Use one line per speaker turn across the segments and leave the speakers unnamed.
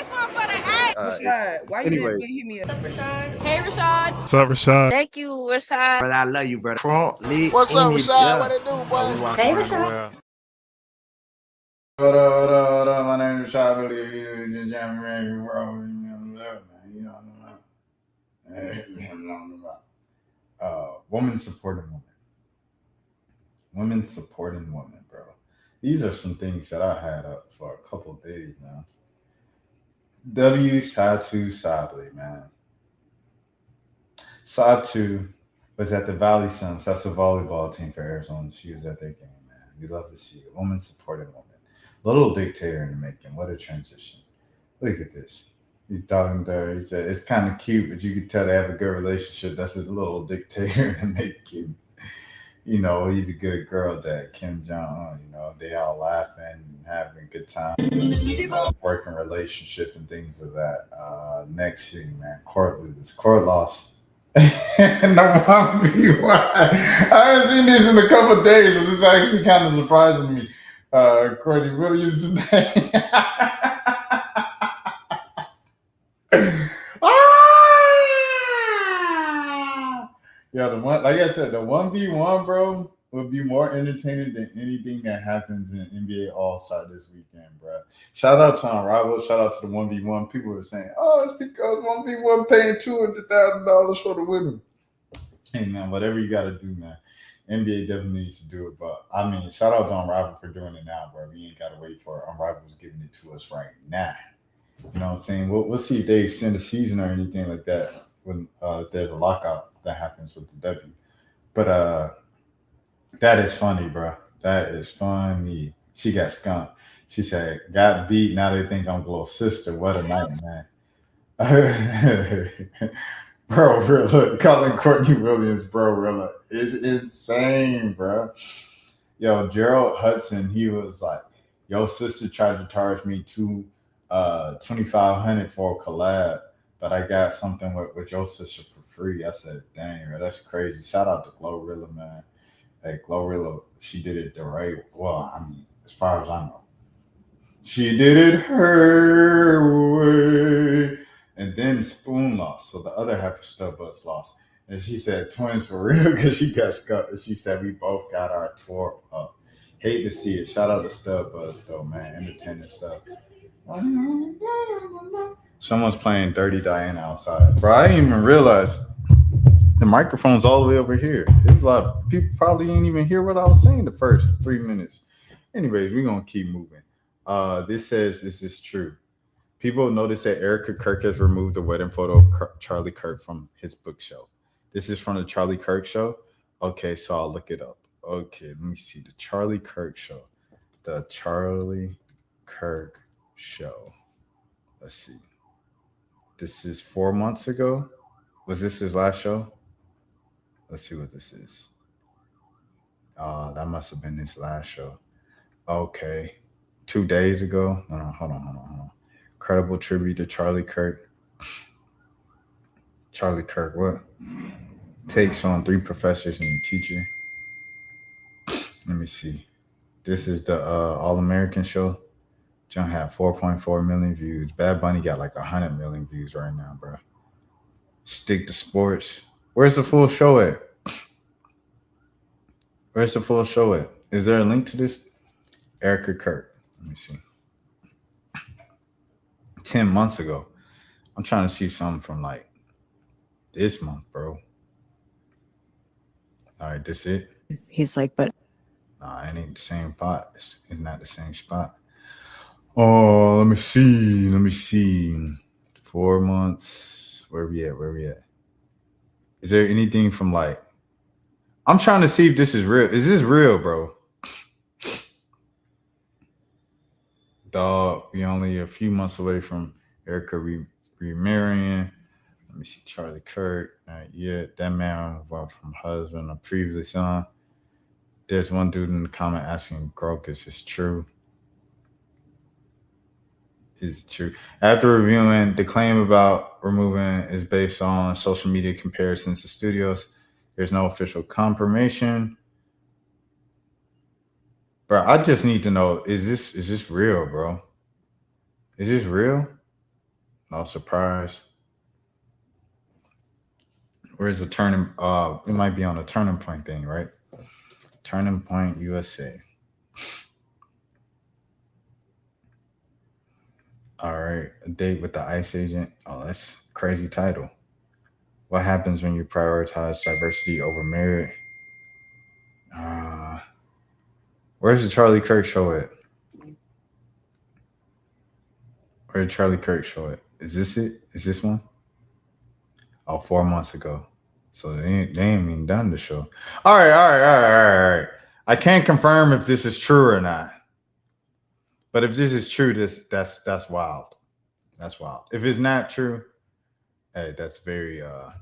Rashad, why you didn't
anyways,
hit me up?
What's up, Rashad?
Hey, Rashad.
What's up, Rashad?
Thank you, Rashad.
brother, I love you, brother.
Trump lit.
What's up, Rashad?
Yeah.
What it do, boy?
Hey, Rashad.
What up? My name is Rashad. Women supporting women. Women supporting women, bro. These are some things that I had up for a couple of days now. Satu Sably, man. Satu was at the Valley Suns. That's a volleyball team for Arizona. She was at their game, man. We love to see it. Woman supporting woman. Little dictator in the making. What a transition. Look at this. He's talking to her. He said, it's kind of cute, but you could tell they have a good relationship. That's his little dictator in the making. You know, he's a good girl dad, Kim Jong-un. You know, they all laughing and having a good time. Working relationship and things of that. Next thing, man, Court loses. Court lost. And the 1v1. I haven't seen this in a couple of days. So this is actually kind of surprising me. Courtney Williams today. Yeah, the one, like I said, the 1v1, bro, would be more entertaining than anything that happens in NBA All-Star this weekend, bro. Shout out to Unrivaled. Shout out to the 1v1. People were saying, oh, it's because 1v1 paying $200,000 for the winner. Hey, man, whatever you got to do, man. NBA definitely needs to do it. But, I mean, shout out to Unrivaled for doing it now, bro. We ain't got to wait for it. Unrivaled is giving it to us right now. You know what I'm saying? We'll see if they extend the season or anything like that when there's a lockout that happens with the W. But that is funny, bro. That is funny. She got skunked. She said, got beat. Now they think I'm little sister. What a night, man. Bro, Rilla. Calling Courtney Williams, bro, Rilla. It's insane, bro. Yo, Gerald Hudson, he was like, yo, sister tried to charge me $2,500 for a collab, but I got something with your sister for free. I said, dang, bro, that's crazy. Shout out to Glorilla, man. Hey, Glorilla, she did it the right way. Well, I mean, as far as I know. She did it her way. And then Spoon lost. So the other half of Stubbuds lost. And she said twins for real because she got scuffed. And she said we both got our tour up. Hate to see it. Shout out to Stubbuds, though, man. Entertaining stuff. Someone's playing Dirty Diana outside. Bro, I didn't even realize the microphone's all the way over here. There's a lot of people probably didn't even hear what I was saying the first 3 minutes. Anyways, we're going to keep moving. This says, is this true? People notice that Erica Kirk has removed the wedding photo of Charlie Kirk from his bookshelf. This is from the Charlie Kirk show? Okay, so I'll look it up. Okay, let me see. The Charlie Kirk show. The Charlie Kirk show. Let's see. This is 4 months ago. Was this his last show? Let's see what this is. That must have been his last show. Okay. 2 days ago. Hold on. Incredible tribute to Charlie Kirk. Charlie Kirk, what? Takes on 3 professors and a teacher. Let me see. This is the All-American show. John had 4.4 million views. Bad Bunny got like 100 million views right now, bro. Stick to sports. Where's the full show at? Where's the full show at? Is there a link to this? Erica Kirk. Let me see. 10 months ago. I'm trying to see something from like this month, bro. All right, this it?
He's like, but
nah, it ain't the same spot. It's not the same spot. Oh, let me see. 4 months. Where we at? Is there anything from like, I'm trying to see if this is real. Is this real, bro? Dog, we only a few months away from Erica remarrying. Let me see, Charlie Kirk. Yeah, that man went from husband to previous son. There's one dude in the comment asking Grok, is this true? Is it true? After reviewing, the claim about removing is based on social media comparisons to studios. There's no official confirmation. Bro, I just need to know, is this real, bro? Is this real? No surprise. Where's the turning? It might be on a turning point thing, right? Turning Point USA. All right, a date with the ICE agent. Oh, that's a crazy title. What happens when you prioritize diversity over merit? Uh, where's the Charlie Kirk show at? Where did Charlie Kirk show it? Is this it? Is this one? Oh, 4 months ago. So they ain't even done the show. All right. I can't confirm if this is true or not. But if this is true, that's wild. That's wild. If it's not true, hey, that's very I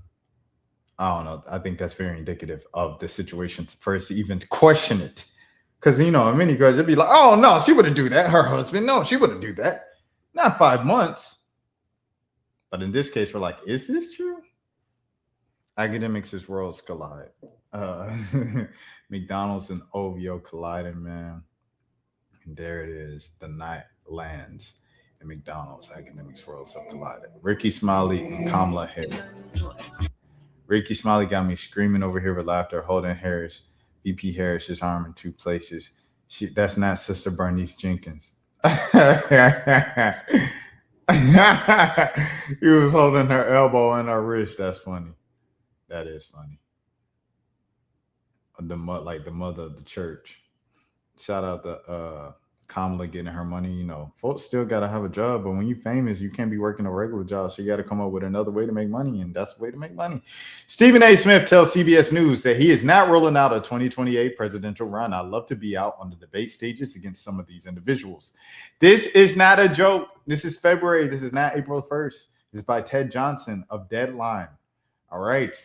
don't know. I think that's very indicative of the situation for us to even question it. Because many girls would be like, "Oh no, she wouldn't do that." Her husband, no, she wouldn't do that. Not 5 months. But in this case, we're like, is this true? Academics as worlds collide. Uh, McDonald's and OVO colliding, man. And there it is. The night lands. And McDonald's academics worlds have collided. Ricky Smiley and Kamala Harris. Ricky Smiley got me screaming over here with laughter, holding Harris, VP Harris's arm in two places. That's not Sister Bernice Jenkins. He was holding her elbow and her wrist. That's funny. That is funny. The mother of the church. Shout out to Kamala getting her money. Folks still gotta have a job, but when you famous, you can't be working a regular job. So you got to come up with another way to make money, and that's the way to make money. Stephen A. Smith tells CBS News that he is not ruling out a 2028 presidential run. I love to be out on the debate stages against some of these individuals. This is not a joke. This is February. This is not April 1st. This is by Ted Johnson of Deadline. All right.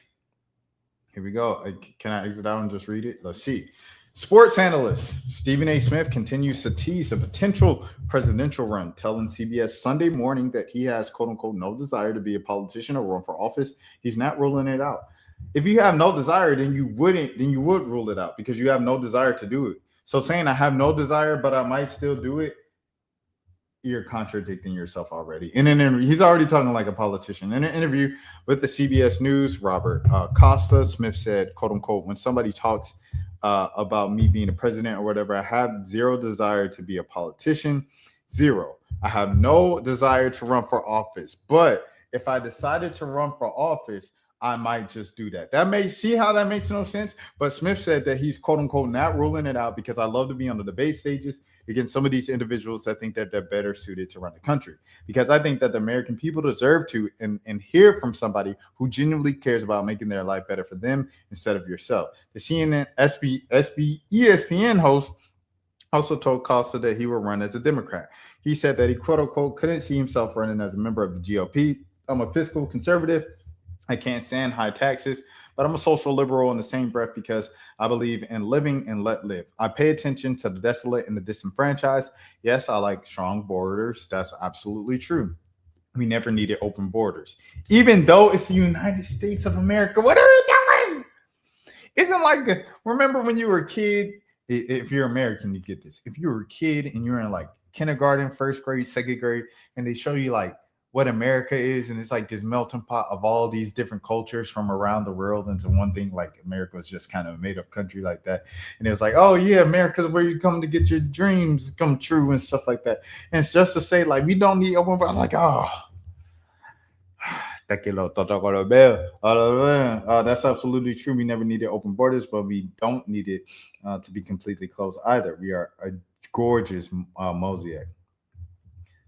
Here we go. Can I exit out and just read it? Let's see. Sports analyst Stephen A. Smith continues to tease a potential presidential run, telling CBS Sunday morning that he has, quote unquote, no desire to be a politician or run for office. He's not ruling it out. If you have no desire, then you would rule it out because you have no desire to do it. So saying I have no desire, but I might still do it, you're contradicting yourself already. In an interview, he's already talking like a politician. In an interview with the CBS News, Robert Costa, Smith said, quote unquote, when somebody talks about me being a president or whatever, I have zero desire to be a politician. Zero. I have no desire to run for office. But if I decided to run for office, I might just do that. See how that makes no sense? But Smith said that he's, quote unquote, not ruling it out because I love to be on the debate stages against some of these individuals that think that they're better suited to run the country. Because I think that the American people deserve to and hear from somebody who genuinely cares about making their life better for them instead of yourself. The CNN ESPN host also told Costa that he would run as a Democrat. He said that he, quote unquote, couldn't see himself running as a member of the GOP. I'm a fiscal conservative. I can't stand high taxes, but I'm a social liberal in the same breath because I believe in living and let live. I pay attention to the desolate and the disenfranchised. Yes, I like strong borders. That's absolutely true. We never needed open borders. Even though it's the United States of America, what are you doing? Isn't like, remember when you were a kid, if you're American, you get this. If you were a kid and you're in like kindergarten, first grade, second grade, and they show you like what America is, and it's like this melting pot of all these different cultures from around the world into one thing, like America was just kind of a made-up country like that. And it was like, oh yeah, America's where you come to get your dreams come true and stuff like that. And it's just to say, like, we don't need open borders. Like, that's absolutely true. We never needed open borders, but we don't need it to be completely closed either. We are a gorgeous mosaic.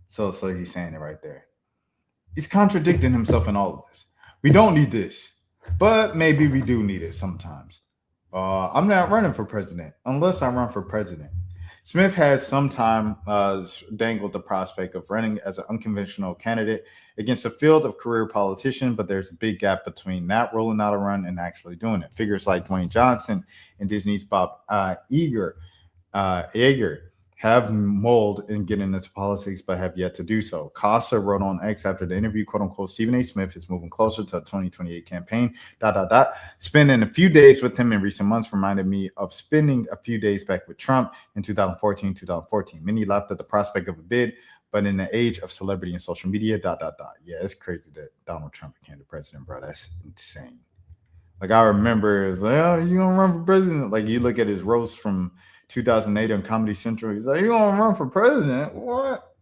So he's saying it right there. He's contradicting himself in all of this. We don't need this, but maybe we do need it sometimes. I'm not running for president unless I run for president. Smith has sometime dangled the prospect of running as an unconventional candidate against a field of career politicians, but there's a big gap between not rolling out a run and actually doing it. Figures like Dwayne Johnson and Disney's Bob Iger have mold in getting into politics, but have yet to do so. Costa wrote on X after the interview, quote unquote, Stephen A. Smith is moving closer to a 2028 campaign, ... Spending a few days with him in recent months reminded me of spending a few days back with Trump in 2014. Many laughed at the prospect of a bid, But in the age of celebrity and social media, dot dot dot. Yeah, it's crazy that Donald Trump became the president, bro. That's insane. Like I remember, it's like, oh, you gonna run for president? Like you look at his roast from 2008 on Comedy Central. He's like, you gonna run for president? What?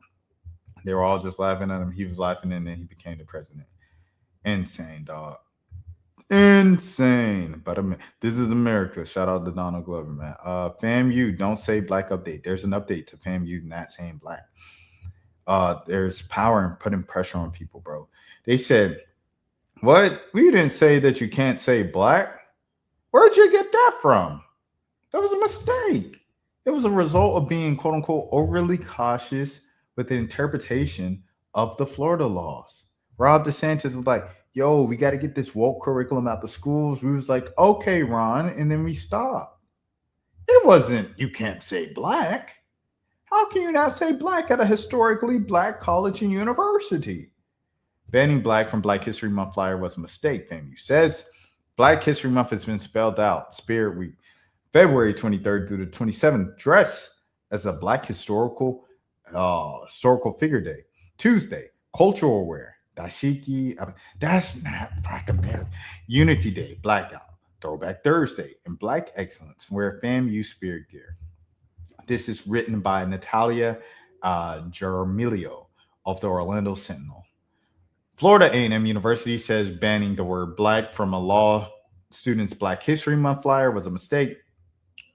They were all just laughing at him. He was laughing, and then he became the president. Insane, dog. Insane. But this is America. Shout out to Donald Glover, man. FAMU, don't say black update. There's an update to FAMU not saying black. There's power in putting pressure on people, bro. They said, what? We didn't say that you can't say black. Where'd you get that from? That was a mistake. It was a result of being, quote unquote, overly cautious with the interpretation of the Florida laws. Rob DeSantis was like, yo, we got to get this woke curriculum out the schools. We was like, okay, Ron. And then we stopped. It wasn't, you can't say black. How can you not say black at a historically black college and university? Banning black from Black History Month flyer was a mistake, FAMU says. Black History Month has been spelled out. Spirit Week, February 23rd through the 27th. Dress as a black historical figure day. Tuesday, cultural wear. Dashiki, that's not Black America. Unity Day, blackout. Throwback Thursday, and Black Excellence, wear FAMU spirit gear. This is written by Natalia Jaramillo of the Orlando Sentinel. Florida A&M University says banning the word black from a law student's Black History Month flyer was a mistake,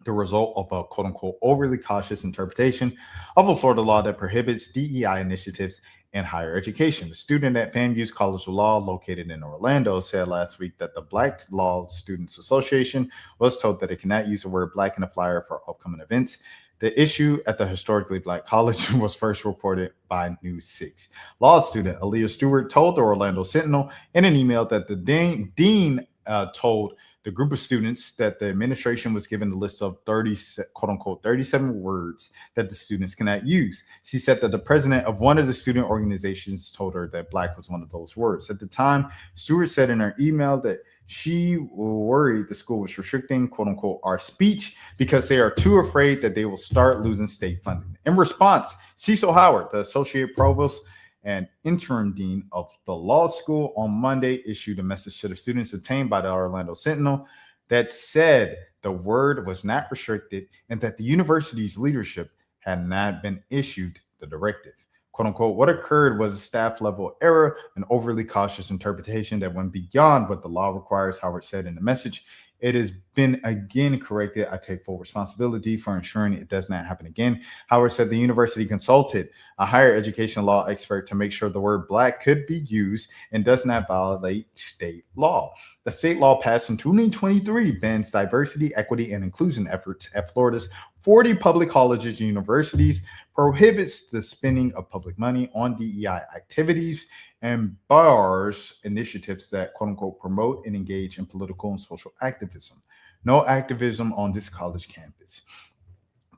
the result of a quote-unquote overly cautious interpretation of a Florida law that prohibits DEI initiatives in higher education. The student at FAMU's College of Law, located in Orlando, said last week that the Black Law Students Association was told that it cannot use the word black in a flyer for upcoming events. The issue at the historically black college was first reported by News 6. Law student Aaliyah Stewart told the Orlando Sentinel in an email that the dean told the group of students that the administration was given a list of 30, quote unquote, 37 words that the students cannot use. She said that the president of one of the student organizations told her that black was one of those words. At the time, Stewart said in her email that she worried the school was restricting, quote unquote, our speech because they are too afraid that they will start losing state funding. In response, Cecil Howard, the associate provost and interim dean of the law school, on Monday issued a message to the students obtained by the Orlando Sentinel that said the word was not restricted and that the university's leadership had not been issued the directive. Quote unquote, what occurred was a staff level error, an overly cautious interpretation that went beyond what the law requires, Howard said in the message. It has been again corrected. I take full responsibility for ensuring it does not happen again. Howard said the university consulted a higher education law expert to make sure the word black could be used and does not violate state law. The state law passed in 2023 bans diversity, equity, and inclusion efforts at Florida's 40 public colleges and universities, prohibits the spending of public money on DEI activities, and bars initiatives that, quote unquote, promote and engage in political and social activism. No activism on this college campus.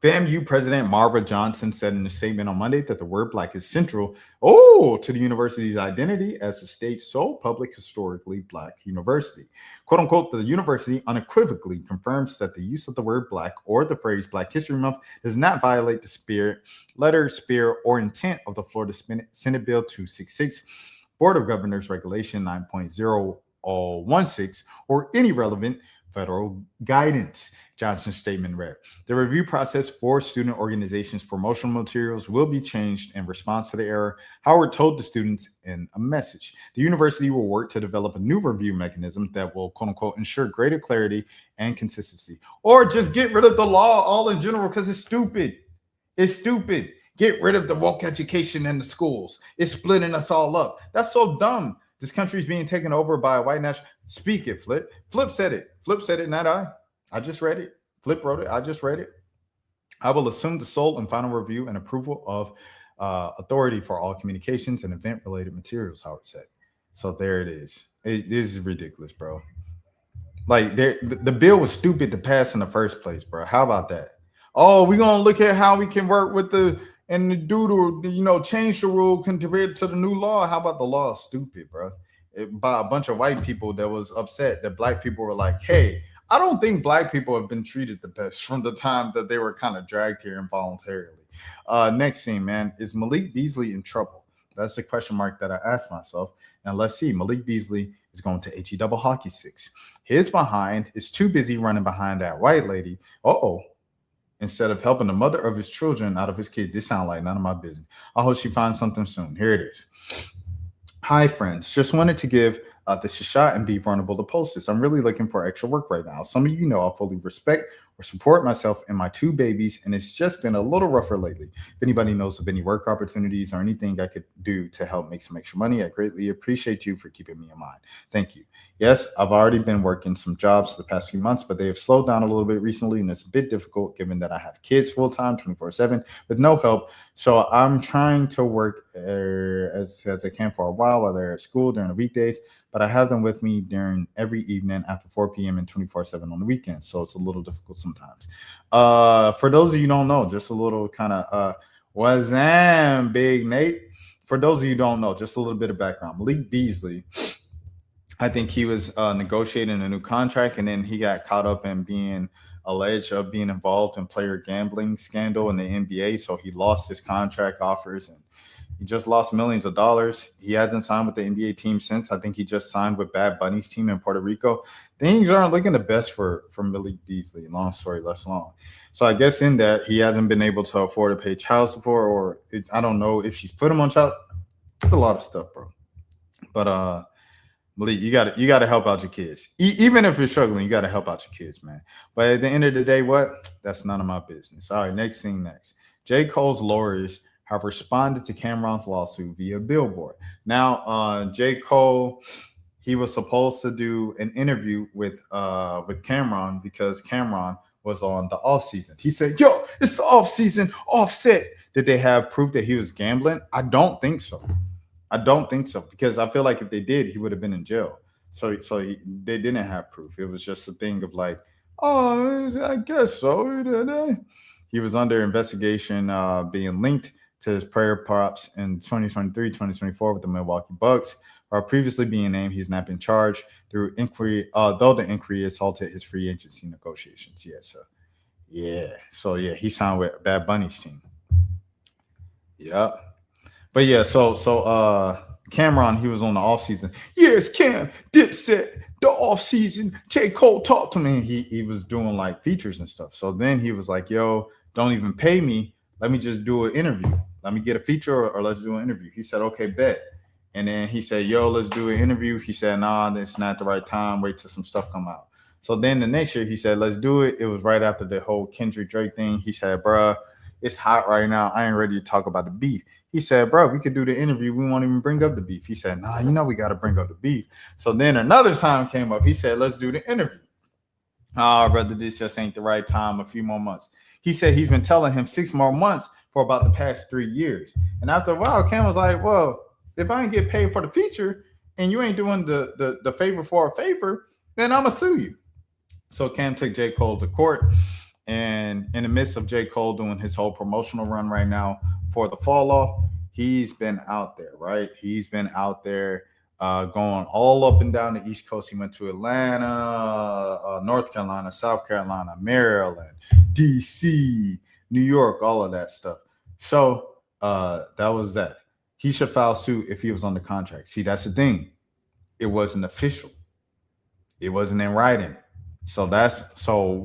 FAMU President Marva Johnson said in a statement on Monday that the word black is central to the university's identity as the state's sole public historically black university. Quote unquote, the university unequivocally confirms that the use of the word black or the phrase Black History Month does not violate the spirit, letter, spirit, or intent of the Florida Senate Bill 266, Board of Governors Regulation 9.016, or any relevant federal guidance. Johnson's statement read, the review process for student organizations' promotional materials will be changed in response to the error, Howard told the students in a message. The university will work to develop a new review mechanism that will, quote unquote, ensure greater clarity and consistency. Or just get rid of the law all in general because it's stupid. It's stupid. Get rid of the woke education in the schools. It's splitting us all up. That's so dumb. This country is being taken over by a white national. Speak it, Flip. Flip said it. Flip said it, not I. I just read it. Flip wrote it. I just read it. I will assume the sole and final review and approval of authority for all communications and event-related materials, Howard said. So there it is. This is ridiculous, bro. Like, the bill was stupid to pass in the first place, bro. How about that? Oh, we're going to look at how we can work with the change the rule compared to the new law. How about the law is stupid, bro? By a bunch of white people that was upset that black people were like, hey, I don't think black people have been treated the best from the time that they were kind of dragged here involuntarily. Next scene, man, is Malik Beasley in trouble? That's the question mark that I asked myself. And let's see, Malik Beasley is going to HE double hockey sticks. His behind is too busy running behind that white lady. Uh-oh. Instead of helping the mother of his children out of his kid. This sounds like none of my business. I hope she finds something soon. Here it is. Hi, friends. Just wanted to give this a shot and be vulnerable to post this. I'm really looking for extra work right now. Some of you know I fully respect or support myself and my two babies, and it's just been a little rougher lately. If anybody knows of any work opportunities or anything I could do to help make some extra money, I greatly appreciate you for keeping me in mind. Thank you. Yes, I've already been working some jobs the past few months, but they have slowed down a little bit recently, and it's a bit difficult given that I have kids full time, 24/7, with no help. So I'm trying to work as I can for a while they're at school during the weekdays, but I have them with me during every evening after 4 p.m. and 24/7 on the weekends. So it's a little difficult sometimes. For those of you who don't know, just a little kind of what's that, Big Nate? For those of you who don't know, just a little bit of background. Malik Beasley, I think he was negotiating a new contract, and then he got caught up in being alleged of being involved in player gambling scandal in the NBA. So he lost his contract offers, and he just lost millions of dollars. He hasn't signed with the NBA team since. I think he just signed with Bad Bunny's team in Puerto Rico. Things aren't looking the best for Malik Beasley. Long story less long. So I guess in that he hasn't been able to afford to pay child support, or I don't know if she's put him on child. A lot of stuff, bro. But Malik, you got to help out your kids. Even if you're struggling, you got to help out your kids, man. But at the end of the day, what? That's none of my business. All right, next thing next. J. Cole's lawyers have responded to Cameron's lawsuit via billboard. Now, J. Cole, he was supposed to do an interview with Cameron because Cameron was on the off season. He said, "Yo, it's the off season, offset." Did they have proof that he was gambling? I don't think so. I don't think so, because I feel like if they did, he would have been in jail. They didn't have proof. It was just a thing of like, oh, I guess so. He was under investigation, being linked to his prayer props in 2023, 2024 with the Milwaukee Bucks. While previously being named, he's not been charged through inquiry, though the inquiry has halted his free agency negotiations. So he signed with Bad Bunny's team. Yeah. But yeah, so Cameron, he was on the off season. Yes, Cam, Dipset, the off season. J. Cole talked to me. He was doing like features and stuff. So then he was like, "Yo, don't even pay me. Let me just do an interview. Let me get a feature, or let's do an interview." He said, "Okay, bet." And then he said, "Yo, let's do an interview." He said, "Nah, that's not the right time. Wait till some stuff come out." So then the next year he said, "Let's do it." It was right after the whole Kendrick Drake thing. He said, "Bruh, it's hot right now. I ain't ready to talk about the beef." He said, "Bro, we could do the interview. We won't even bring up the beef." He said, "Nah, we got to bring up the beef." So then another time came up. He said, "Let's do the interview." "Oh, brother, this just ain't the right time. A few more months." He said he's been telling him 6 more months for about the past 3 years. And after a while, Cam was like, "Well, if I ain't get paid for the feature and you ain't doing the favor for a favor, then I'm going to sue you." So Cam took J. Cole to court. And in the midst of J. Cole doing his whole promotional run right now for the fall off, he's been out there, right? He's been out there going all up and down the East Coast. He went to Atlanta, North Carolina, South Carolina, Maryland, DC, New York, all of that stuff. So that was that. He should file suit if he was on the contract. See, that's the thing. It wasn't official. It wasn't in writing. So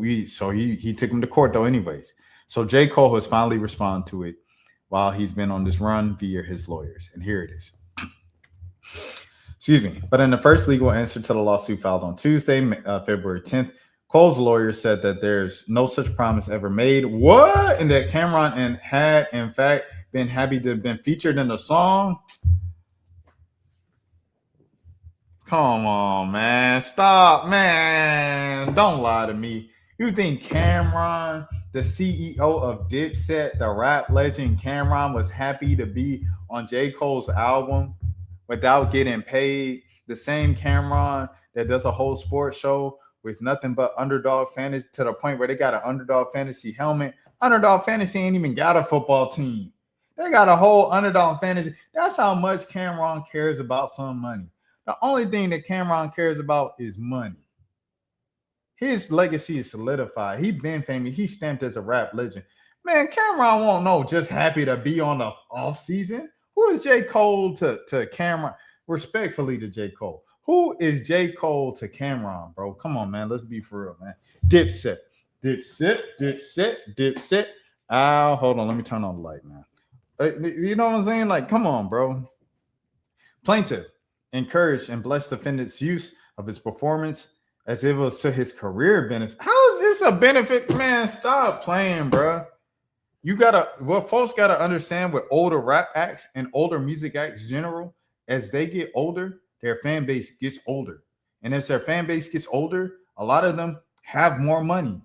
he took him to court though anyways. So J. Cole has finally responded to it while he's been on this run via his lawyers. And here it is. Excuse me. But in the first legal answer to the lawsuit filed on Tuesday, February 10th, Cole's lawyer said that there's no such promise ever made. What? And that Cameron had in fact been happy to have been featured in the song. Come on, man. Stop, man. Don't lie to me. You think Cameron, the CEO of Dipset, the rap legend Cameron, was happy to be on J. Cole's album without getting paid? The same Cameron that does a whole sports show with nothing but underdog fantasy, to the point where they got an underdog fantasy helmet. Underdog fantasy ain't even got a football team. They got a whole underdog fantasy. That's how much Cameron cares about some money. The only thing that Cameron cares about is money. His legacy is solidified. He been famous. He stamped as a rap legend. Man, Cameron won't know. Just happy to be on the off season. Who is J. Cole to Cameron? Respectfully to J. Cole. Who is J. Cole to Cameron, bro? Come on, man. Let's be for real, man. Dipset. Hold on. Let me turn on the light, man. You know what I'm saying? Like, come on, bro. Plaintiff encouraged and blessed defendant's use of his performance as it was to his career benefit. How is this a benefit? Man, stop playing, bro. Folks gotta understand with older rap acts and older music acts general, as they get older, their fan base gets older. And as their fan base gets older, a lot of them have more money.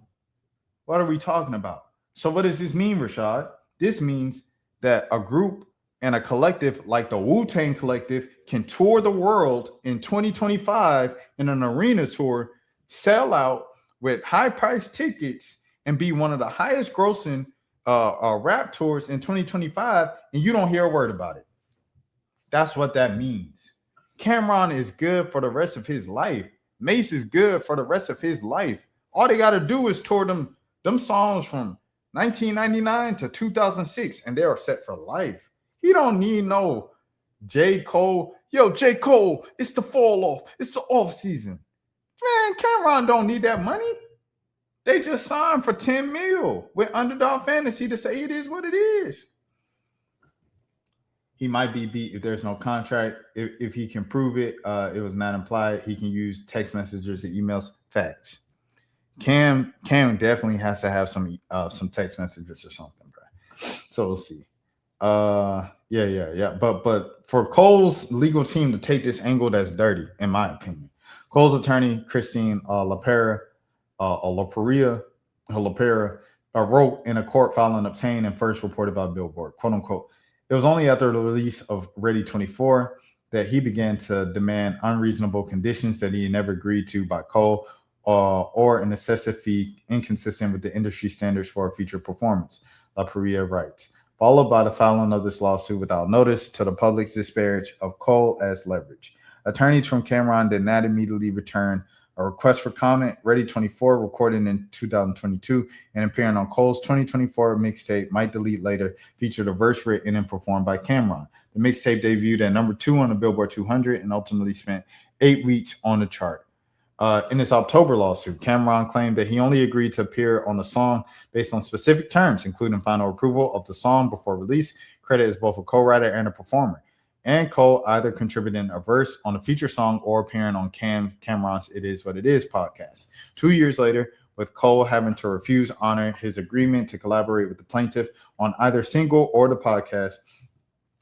What are we talking about? So what does this mean, Rashad? This means that a group and a collective like the Wu-Tang Collective can tour the world in 2025 in an arena tour, sell out with high-priced tickets, and be one of the highest grossing rap tours in 2025, and you don't hear a word about it. That's what that means. Cameron is good for the rest of his life. Mace is good for the rest of his life. All they got to do is tour them songs from 1999 to 2006, and they are set for life. He don't need no J. Cole. Yo, J. Cole, it's the fall off. It's the off season. Man, Cameron don't need that money. They just signed for $10 million with Underdog Fantasy to say it is what it is. He might be beat if there's no contract. If he can prove it, it was not implied. He can use text messages and emails. Facts. Cam definitely has to have some text messages or something, bro. So we'll see. Yeah. But for Cole's legal team to take this angle, that's dirty, in my opinion. Cole's attorney, Christine LaPera, wrote in a court filing obtained and first reported by Billboard, quote unquote. It was only after the release of Ready 24 that he began to demand unreasonable conditions that he never agreed to by Cole, or an excessive fee inconsistent with the industry standards for a feature performance, LaPera writes, followed by the filing of this lawsuit without notice to the public's disparage of Cole as leverage. Attorneys from Cameron did not immediately return a request for comment. Ready 24, recorded in 2022 and appearing on Cole's 2024 mixtape, Might Delete Later, featured a verse written and performed by Cameron. The mixtape debuted at number 2 on the Billboard 200 and ultimately spent 8 weeks on the chart. In his October lawsuit, Cameron claimed that he only agreed to appear on the song based on specific terms, including final approval of the song before release, credit as both a co-writer and a performer, and Cole either contributing a verse on a feature song or appearing on Cameron's It Is What It Is podcast. 2 years later, with Cole having to refuse honor his agreement to collaborate with the plaintiff on either single or the podcast,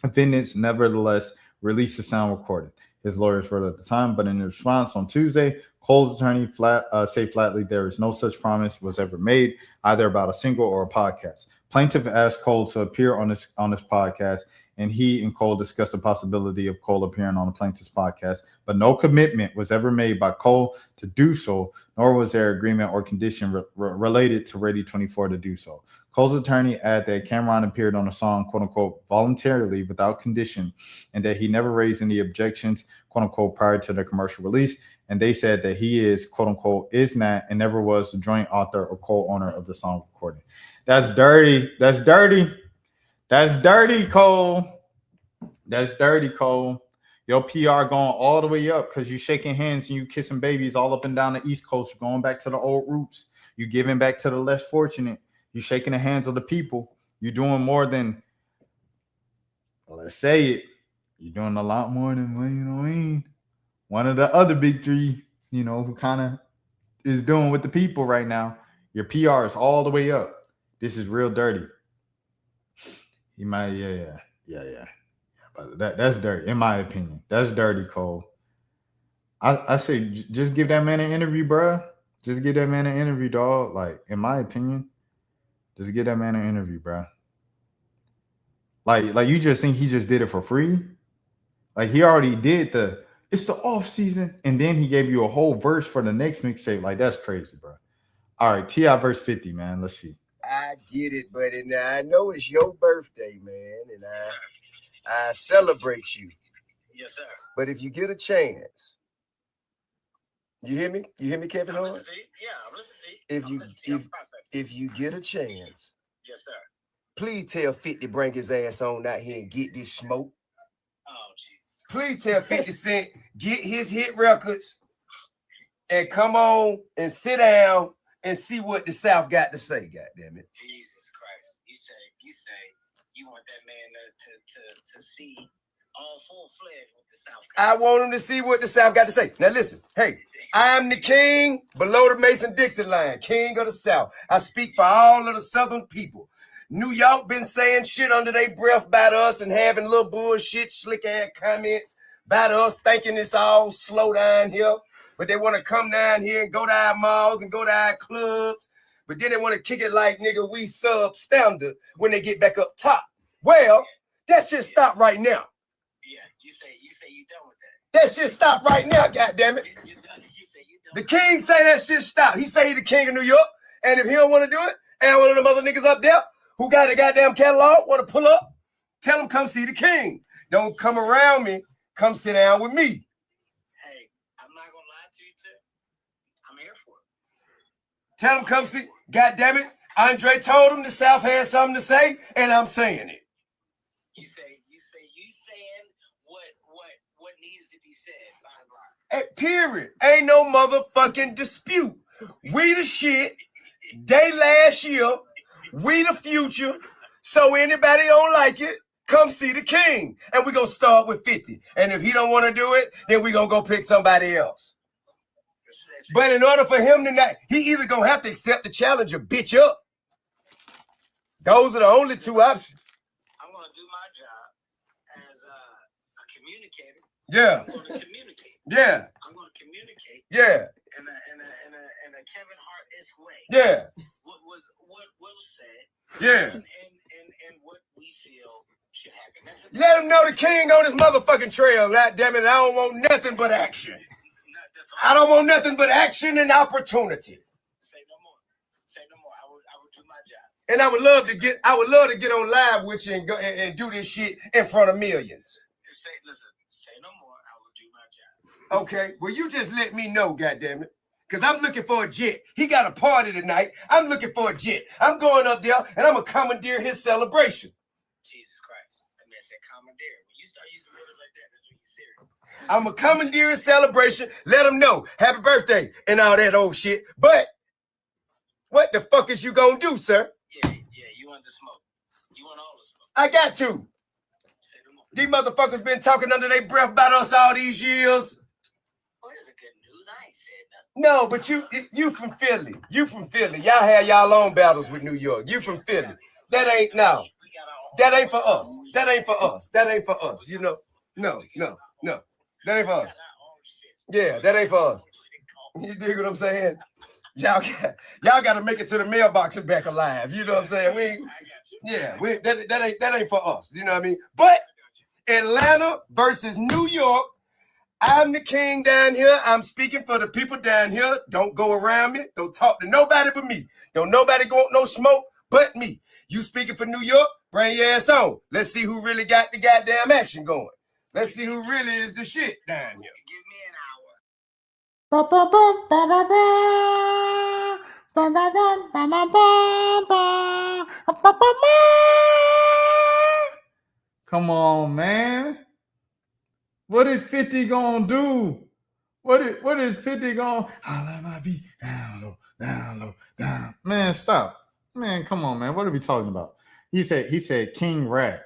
defendants nevertheless released the sound recording. His lawyers wrote at the time, but in response on Tuesday, Cole's attorney said flatly there is no such promise was ever made, either about a single or a podcast. Plaintiff asked Cole to appear on this podcast, and he and Cole discussed the possibility of Cole appearing on the plaintiff's podcast, but no commitment was ever made by Cole to do so, nor was there agreement or condition related to Ready 24 to do so. Cole's attorney added that Cameron appeared on the song, quote unquote, voluntarily without condition, and that he never raised any objections, quote unquote, prior to the commercial release. And they said that he is, quote unquote, is not and never was the joint author or co-owner of the song recording. That's dirty. That's dirty. That's dirty, Cole. That's dirty, Cole. Your PR going all the way up because you shaking hands and you kissing babies all up and down the East Coast. You're going back to the old roots. You giving back to the less fortunate. You shaking the hands of the people. You're doing more than, let's say it, you're doing a lot more than, you know what I mean? One of the other big three, you know, who kind of is doing with the people right now. Your PR is all the way up. This is real dirty. You might, yeah. But that's dirty, in my opinion. That's dirty, Cole. I say just give that man an interview, bro. Just give that man an interview, dog. Like, in my opinion, just give that man an interview, bro. Like you just think he just did it for free? Like, he already did it's the off season, and then he gave you a whole verse for the next mixtape. Like, that's crazy, bro. All right, T.I. verse 50, man. Let's see.
I get it, buddy. Now, I know it's your birthday, man, and I celebrate you.
Yes, sir.
But if you get a chance, You hear me? You hear me, Kevin
I'm
Hart?
listening to you. Yeah, I'm listening to you.
If you get a chance,
yes, sir.
Please tell 50 bring his ass on out here and get this smoke.
Oh, Jesus.
Please tell 50 Cent get his hit records and come on and sit down and see what the South got to say. Goddamn it!
Jesus Christ! You say you want that man to see all full-fledged with the South.
I want him to see what the South got to say. Now listen, hey, I'm the king below the Mason-Dixon line, king of the South. I speak for all of the Southern people. New York been saying shit under their breath about us and having little bullshit, slick ass comments about us, thinking it's all slow down here. But they want to come down here and go to our malls and go to our clubs. But then they want to kick it like, nigga, we substandard when they get back up top. Well, that shit stop right now.
Yeah, you say you done with that.
That shit stop right now, goddammit.
You done. You say you done.
The king say that shit stop. He say he the king of New York. And if he don't want to do it, and one of them other niggas up there who got a goddamn catalog want to pull up, tell him come see the king. Don't come around me. Come sit down with me.
Hey, I'm not gonna lie to you, too. I'm here for it.
Tell him come see. Goddammit. Andre told him the South had something to say, and I'm saying it.
You saying what needs to be said, bottom line.
Period. Ain't no motherfucking dispute. We the shit. They last year. We the future. So anybody don't like it, come see the king. And we gonna start with 50. And if he don't want to do it, then we gonna go pick somebody else. But in order for him to not, he either gonna have to accept the challenge or bitch up. Those are the only two options.
I'm gonna do my job as a communicator.
Yeah.
I'm gonna communicate.
Yeah.
I'm gonna communicate.
Yeah.
In a Kevin Hart-esque way.
Yeah.
What was said.
Yeah.
And what we feel should happen.
Let him know the king on his motherfucking trail. God damn it, I don't want nothing but action. I don't want nothing but action and opportunity.
Say no more. I would do my job.
And I would love to get on live with you and go and do this shit in front of millions.
Say no more. I will do my job.
Okay. Well, you just let me know, goddammit. Because I'm looking for a jet. He got a party tonight. I'm looking for a jet. I'm going up there and I'm going to commandeer his celebration.
Jesus Christ. I mean, I said commandeer. When you start using words like that, that's when you're serious.
I'm going to commandeer his celebration. Let him know. Happy birthday and all that old shit. But what the fuck is you going to do, sir?
Yeah, you want the smoke. You want all the smoke.
I got to.
Say no more.
These motherfuckers been talking under their breath about us all these years.
Oh, that's a good news. I ain't said nothing.
No, but you from Philly. You from Philly. Y'all have y'all own battles with New York. You from Philly. That ain't no. That ain't for us. That ain't for us. That ain't for us. You know? No. That ain't for us. Yeah, that ain't for us. You dig what I'm saying? Y'all got to make it to the mailbox and back alive. You know what I'm saying? That ain't for us. You know what I mean? But Atlanta versus New York. I'm the king down here. I'm speaking for the people down here. Don't go around me. Don't talk to nobody but me. Don't nobody go no smoke but me. You speaking for New York? Bring your ass on. Let's see who really got the goddamn action going. Let's see who really is the shit down here.
Give me an hour.
Come on, man. What is 50 gonna do? What is 50 gonna? I let my beat down low. Man, stop. Man, come on, man. What are we talking about? He said King Rat.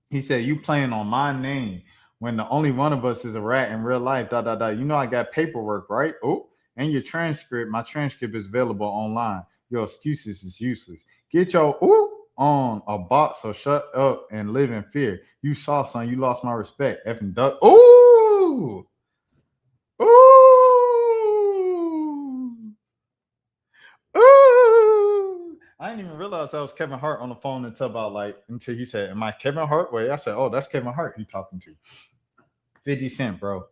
He said you playing on my name when the only one of us is a rat in real life. You know I got paperwork, right? Oh, and your transcript. My transcript is available online. Your excuses is useless. Get your on a box or shut up and live in fear. You saw son, you lost my respect. Effing duck. Ooh. I didn't even realize that was Kevin Hart on the phone until he said, "Am I Kevin Hart?" Wait, I said, "Oh, that's Kevin Hart he talking to." 50 Cent, bro.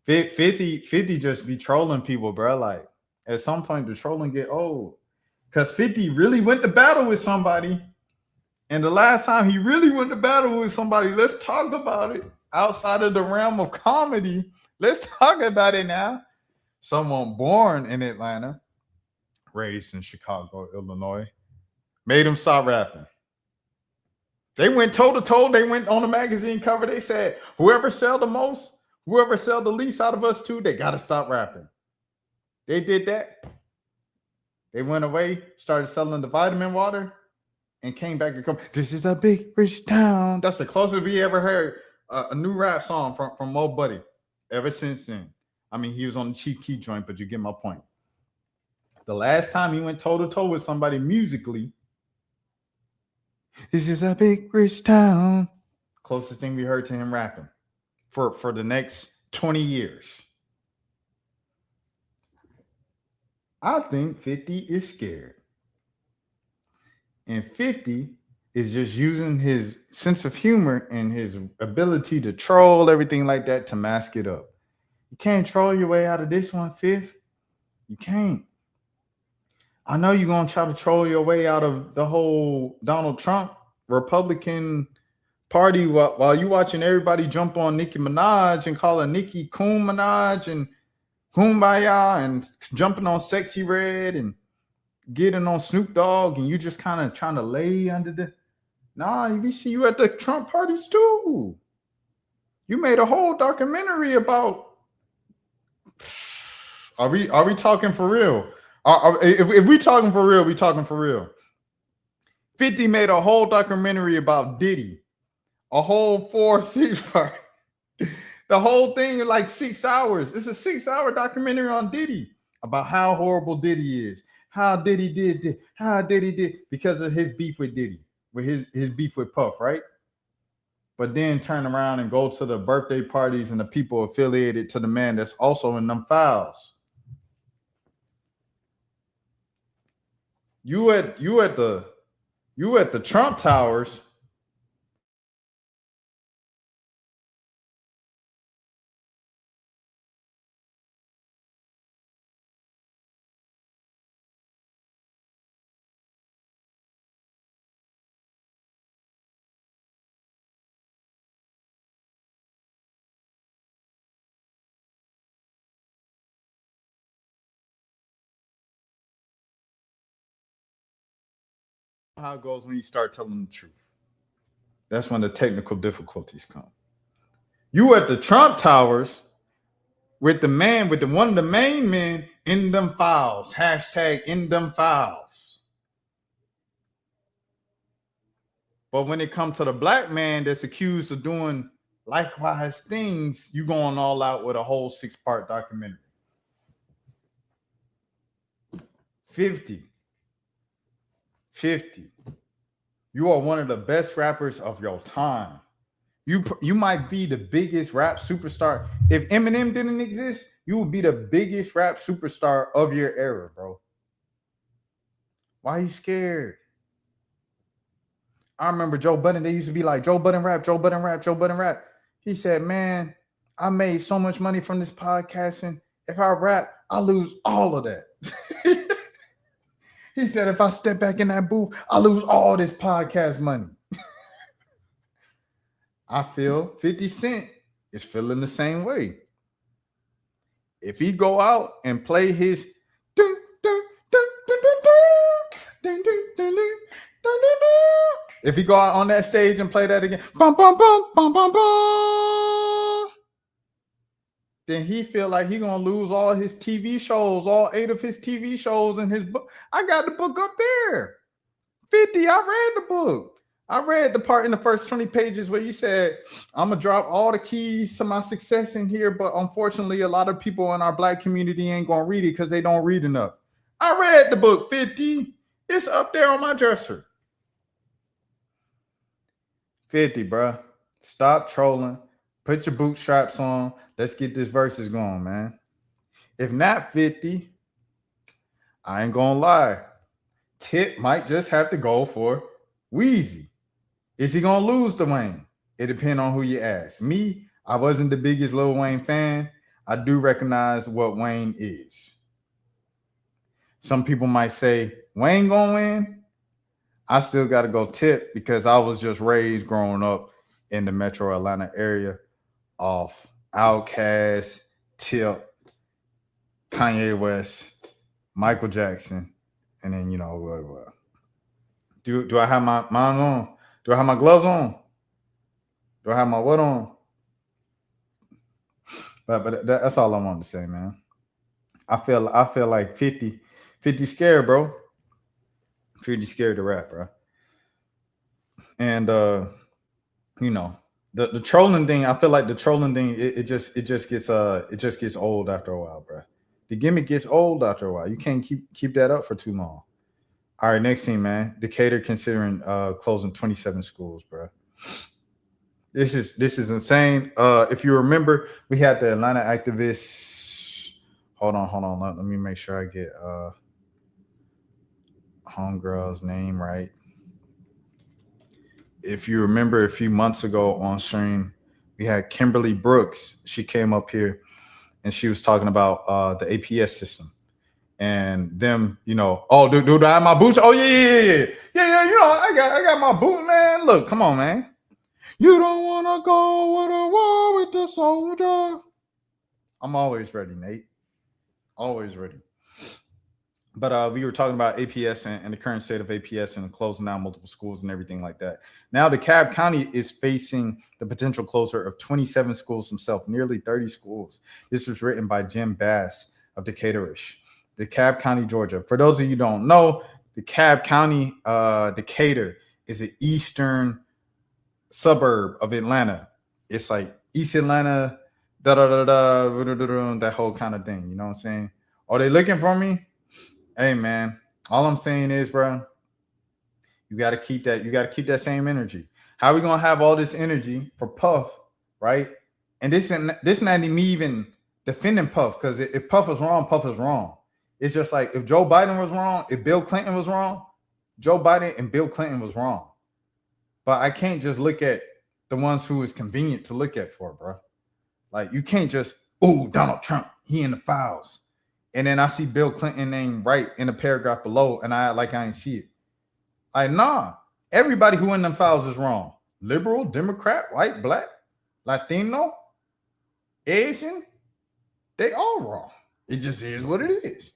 50 just be trolling people, bro. Like at some point the trolling get old. Because 50 really went to battle with somebody. And the last time he really went to battle with somebody, let's talk about it outside of the realm of comedy. Let's talk about it now. someone born in Atlanta, raised in Chicago, Illinois, made him stop rapping. They went toe to toe. They went on the magazine cover. They said, whoever sell the most, whoever sell the least out of us two, they got to stop rapping. They did that. They went away, started selling the vitamin water, and came back and come. This is a big rich town. That's the closest we ever heard a new rap song from Mo Buddy. Ever since then, I mean, he was on the Chief Keef joint, but you get my point. The last time he went toe to toe with somebody musically, this is a big rich town. Closest thing we heard to him rapping for the next 20 years. I think 50 is scared. And 50 is just using his sense of humor and his ability to troll, everything like that, to mask it up. You can't troll your way out of this one, Fifth. You can't. I know you're going to try to troll your way out of the whole Donald Trump Republican Party while you watching everybody jump on Nicki Minaj and calling Nicki Coon Minaj and Kumbaya and jumping on Sexy Red and getting on Snoop Dogg, and you just kind of trying to lay under the... Nah, we see you at the Trump parties too. You made a whole documentary about... Are we talking for real? If we talking for real, we talking for real. 50 made a whole documentary about Diddy. A whole 4-6 part. The whole thing is like 6 hours. It's a 6-hour documentary on Diddy about how horrible Diddy is. How Diddy did, because of his beef with Diddy, with his beef with Puff, right? But then turn around and go to the birthday parties and the people affiliated to the man that's also in them files. You at the Trump Towers. How it goes when you start telling the truth. That's when the technical difficulties come. You at the Trump Towers with the man, with one of the main men in them files. Hashtag in them files. But when it comes to the black man that's accused of doing likewise things, you going all out with a whole 6-part documentary. 50. You are one of the best rappers of your time. You might be the biggest rap superstar. If Eminem didn't exist, you would be the biggest rap superstar of your era, bro. Why are you scared? I remember Joe Budden. They used to be like, Joe Budden rap, Joe Budden rap, Joe Budden rap. He said, man, I made so much money from this podcasting. If I rap, I lose all of that. He said, if I step back in that booth, I lose all this podcast money. I feel 50 Cent is feeling the same way. If he go out and play his... If he go out on that stage and play that again, then he feel like he gonna lose all his TV shows, all 8 of his TV shows in his book. I got the book up there. 50, I read the book. I read the part in the first 20 pages where you said, I'm gonna drop all the keys to my success in here, but unfortunately, a lot of people in our black community ain't gonna read it because they don't read enough. I read the book, 50. It's up there on my dresser. 50, bro. Stop trolling. Put your bootstraps on. Let's get this verses going, man. If not 50, I ain't gonna lie. Tip might just have to go for Weezy. Is he gonna lose to Wayne? It depends on who you ask. Me, I wasn't the biggest Lil Wayne fan. I do recognize what Wayne is. Some people might say, Wayne gonna win? I still gotta go Tip because I was just raised growing up in the metro Atlanta area off Outkast, Tip, Kanye West, Michael Jackson, and then what? Do I have my mine on? Do I have my gloves on? Do I have my what on? But that's all I wanted to say, man. I feel like 50 scared, bro. 50 scared to rap, bro. And you know, the trolling thing, I feel like the trolling thing, it just gets old after a while, bro. The gimmick gets old after a while. You can't keep that up for too long. All right, next thing, man. Decatur considering closing 27 schools, bro. This is insane. If you remember, we had the Atlanta activists. Hold on. Let me make sure I get homegirl's name right. If you remember a few months ago on stream, we had Kimberly Brooks. She came up here and she was talking about the APS system and them, oh, dude, I have my boots. Oh, yeah. I got my boot, man. Look, come on, man. You don't want to go to war with the soldier. I'm always ready, Nate. Always ready. But we were talking about APS and the current state of APS and closing down multiple schools and everything like that. Now, DeKalb County is facing the potential closure of 27 schools himself, nearly 30 schools. This was written by Jim Bass of Decatur-ish, DeKalb County, Georgia. For those of you who don't know, DeKalb County, Decatur, is an eastern suburb of Atlanta. It's like East Atlanta, that whole kind of thing. You know what I'm saying? Are they looking for me? Hey, man, all I'm saying is, bro, you got to keep that. You got to keep that same energy. How are we going to have all this energy for Puff, right? And this not me even defending Puff, because if Puff is wrong, Puff is wrong. It's just like if Joe Biden was wrong, if Bill Clinton was wrong, Joe Biden and Bill Clinton was wrong. But I can't just look at the ones who is convenient to look at for, bro. Like, you can't just, Donald Trump, he in the files. And then I see Bill Clinton name right in the paragraph below, and I ain't see it. Like, nah. Everybody who in them files is wrong. Liberal, Democrat, white, black, Latino, Asian, they all wrong. It just is what it is.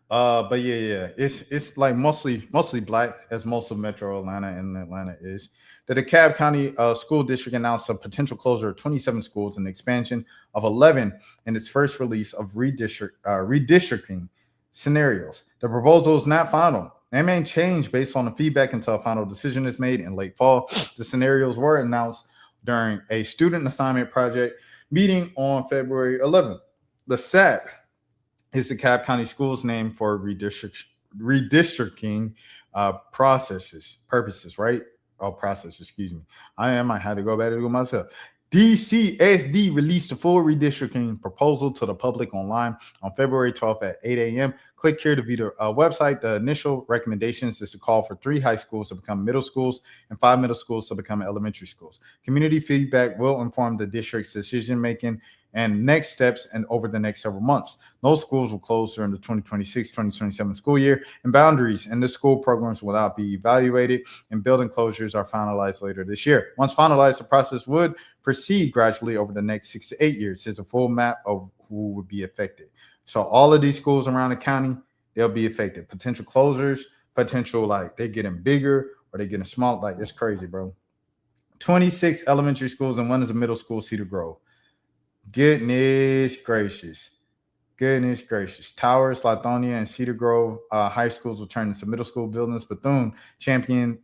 But yeah, it's like mostly black, as most of Metro Atlanta and Atlanta is. The DeKalb County School District announced a potential closure of 27 schools and expansion of 11 in its first release of redistricting scenarios. The proposal is not final and may change based on the feedback until a final decision is made in late fall. The scenarios were announced during a student assignment project meeting on February 11th. The SAP is the DeKalb County Schools name for redistricting purposes, right? Process, excuse me. I might have to go back to it myself. DCSD released a full redistricting proposal to the public online on February 12th at 8 a.m. Click here to view the website. The initial recommendations is to call for 3 high schools to become middle schools and 5 middle schools to become elementary schools. Community feedback will inform the district's decision-making and next steps and over the next several months. Those schools will close during the 2026-2027 school year, and boundaries in the school programs will not be evaluated, and building closures are finalized later this year. Once finalized, the process would proceed gradually over the next 6 to 8 years. Here's a full map of who would be affected. So all of these schools around the county, they'll be affected. Potential closures, potential like they're getting bigger or they're getting small. Like, it's crazy, bro. 26 elementary schools and 1 is a middle school, Cedar Grove. Goodness gracious. Towers, Lithonia, and Cedar Grove high schools will turn into middle school buildings. Bethune, Champion,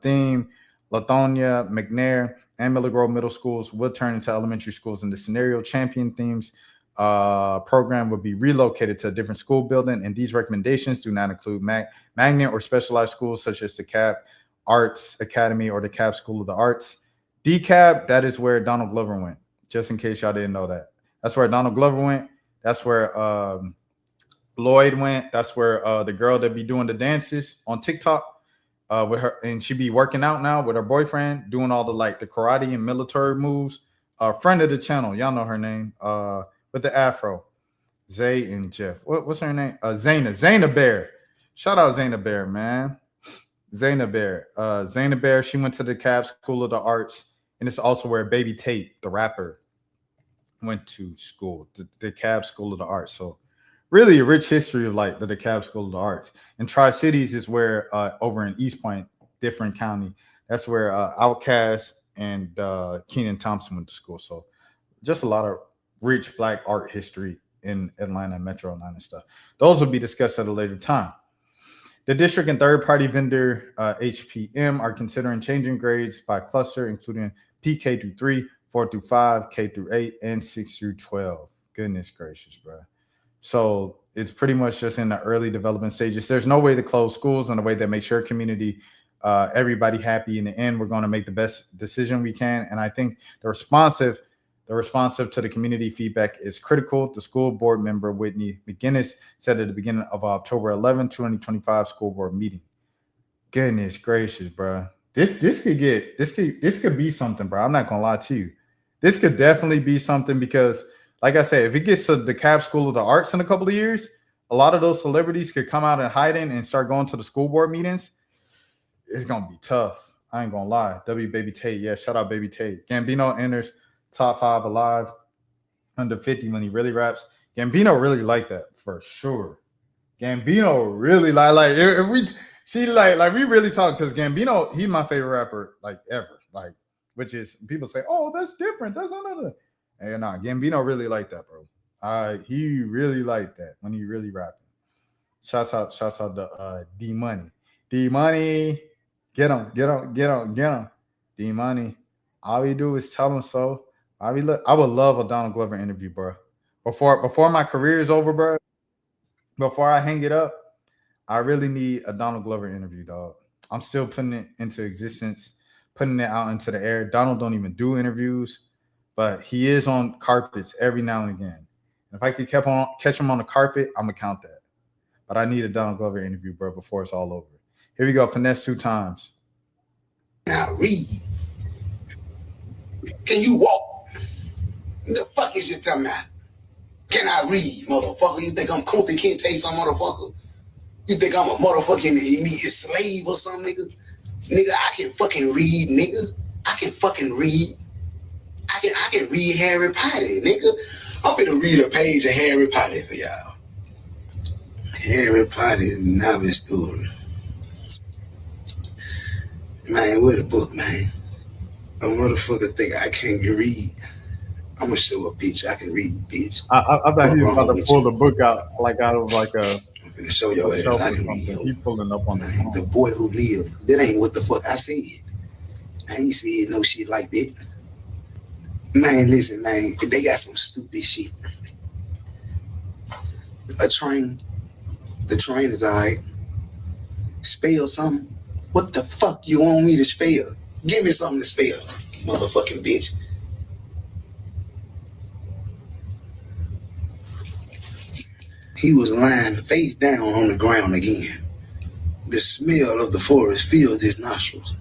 Theme, Lithonia, McNair, and Miller Grove middle schools will turn into elementary schools. In the scenario, Champion Themes program will be relocated to a different school building, and these recommendations do not include magnet or specialized schools such as the DeKalb Arts Academy or the DeKalb School of the Arts. DeKalb, that is where Donald Glover went. Just in case y'all didn't know that. That's where Donald Glover went. That's where Lloyd went. That's where the girl that be doing the dances on TikTok with her, and she be working out now with her boyfriend, doing all the the karate and military moves. Friend of the channel, y'all know her name. With the afro, Zay and Jeff. What's her name? Zayna Bear. Shout out Zayna Bear, man. Zayna Bear. She went to the DeKalb School of the Arts. And it's also where Baby Tate, the rapper, went to school, the DeKalb School of the Arts. So really a rich history of like the DeKalb School of the Arts. And Tri-Cities is where over in East Point, different county, that's where Outkast and Kenan Thompson went to school. So just a lot of rich black art history in Atlanta, Metro Atlanta and stuff. Those will be discussed at a later time. The district and third-party vendor HPM are considering changing grades by cluster, including PK through 3, 4 through 5, K through 8, and 6 through 12. Goodness gracious, bro. So it's pretty much just in the early development stages. There's no way to close schools in a way that makes your community, everybody happy. In the end, we're going to make the best decision we can. And I think the responsive to the community feedback is critical. The school board member, Whitney McGinnis, said at the beginning of October 11, 2025 school board meeting. Goodness gracious, bro. This could be something, bro. I'm not going to lie to you. This could definitely be something because, like I said, if it gets to the DeKalb School of the Arts in a couple of years, a lot of those celebrities could come out and hiding and start going to the school board meetings. It's going to be tough. I ain't going to lie. W Baby Tate. Yeah, shout out Baby Tate. Gambino enters top 5 alive under 50 when he really raps. Gambino really like that for sure. Gambino really like if we really talk, because Gambino, he's my favorite rapper like ever. Like, which is people say, oh, that's different. That's another. And Gambino really like that, bro. He really liked that when he really rapping. Shouts out to D Money. D Money, get him. D Money. All we do is tell him so. I would love a Donald Glover interview, bro. Before my career is over, bro. Before I hang it up, I really need a Donald Glover interview, dog. I'm still putting it into existence, putting it out into the air. Donald don't even do interviews, but he is on carpets every now and again. And if I could catch him on the carpet, I'm gonna count that. But I need a Donald Glover interview, bro, before it's all over. Here we go. Finesse 2 times.
Now read. Can you walk? The fuck is you talking about? Can I read, motherfucker? You think I'm Kunta Kinte, some motherfucker? You think I'm a motherfucking immediate slave or something, nigga? Nigga, I can fucking read, nigga. I can fucking read. I can read Harry Potter, nigga. I'm finna read a page of Harry Potter for y'all. Harry Potter novel story. Man, where the book, man? A motherfucker think I can't read. I'm gonna show a bitch I can read, bitch.
I thought he was about to pull the book out of like a.
I'm finna show your ass I can read.
He pulling up on
man, the boy who lived. That ain't what the fuck I said. I ain't said no shit like that. Man, listen, man, they got some stupid shit. The train is alright. Spell something. What the fuck you want me to spell? Give me something to spell, motherfucking bitch. He was lying face down on the ground again. The smell of the forest filled his nostrils.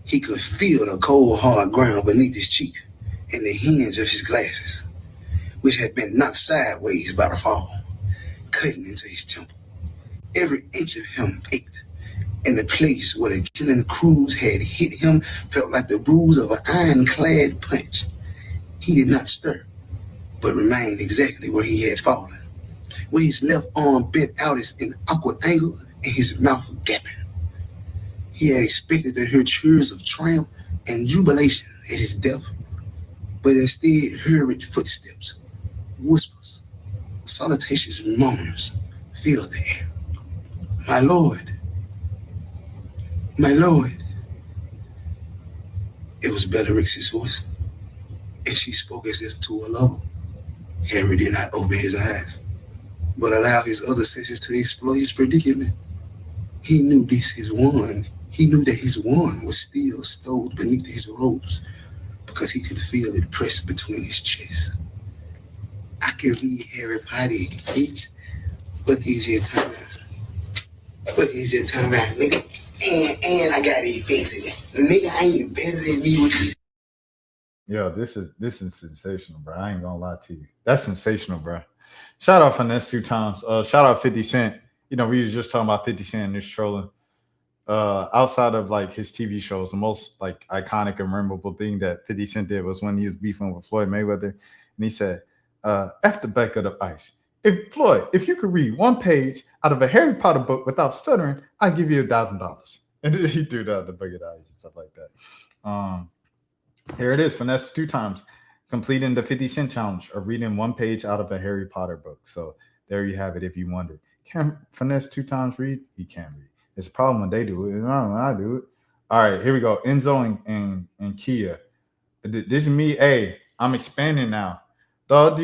He could feel the cold, hard ground beneath his cheek and the hinge of his glasses, which had been knocked sideways by the fall, cutting into his temple. Every inch of him ached, and the place where the killing cruise had hit him felt like the bruise of an ironclad punch. He did not stir, but remained exactly where he had fallen, with his left arm bent out at an awkward angle and his mouth gaping. He had expected to hear cheers of triumph and jubilation at his death, but instead hurried footsteps, whispers, salutations, murmurs filled the air. My lord, my lord. It was Bellerix's voice, and she spoke as if to a lover. Harry did not open his eyes, but allowed his other senses to explore his predicament. He knew this his wand. He knew that his wand was still stowed beneath his robes, because he could feel it pressed between his chest. I can read Harry Potter, bitch. What is your time out? What is your time out, nigga? And I got it fixed. Nigga, ain't you better than me with this?
Yo, this is sensational, bro. I ain't gonna lie to you. That's sensational, bro. Shout out Finesse 2 times. Shout out 50 Cent. You know, we was just talking about 50 Cent and this trolling. outside of like his TV shows, the most like iconic and memorable thing that 50 Cent did was when he was beefing with Floyd Mayweather, and he said, "F the back of the ice. If you could read one page out of a Harry Potter book without stuttering, I'll give you $1,000." And he threw that the bucket of ice and stuff like that. Here it is, finesse 2 times, completing the 50 Cent challenge of reading one page out of a Harry Potter book. So there you have it. If you wonder, can finesse 2 times read? He can read. It's a problem when they do it. It's not when I do it. All right, here we go. Enzo and Kia. This is me. Hey, I'm expanding now. Bad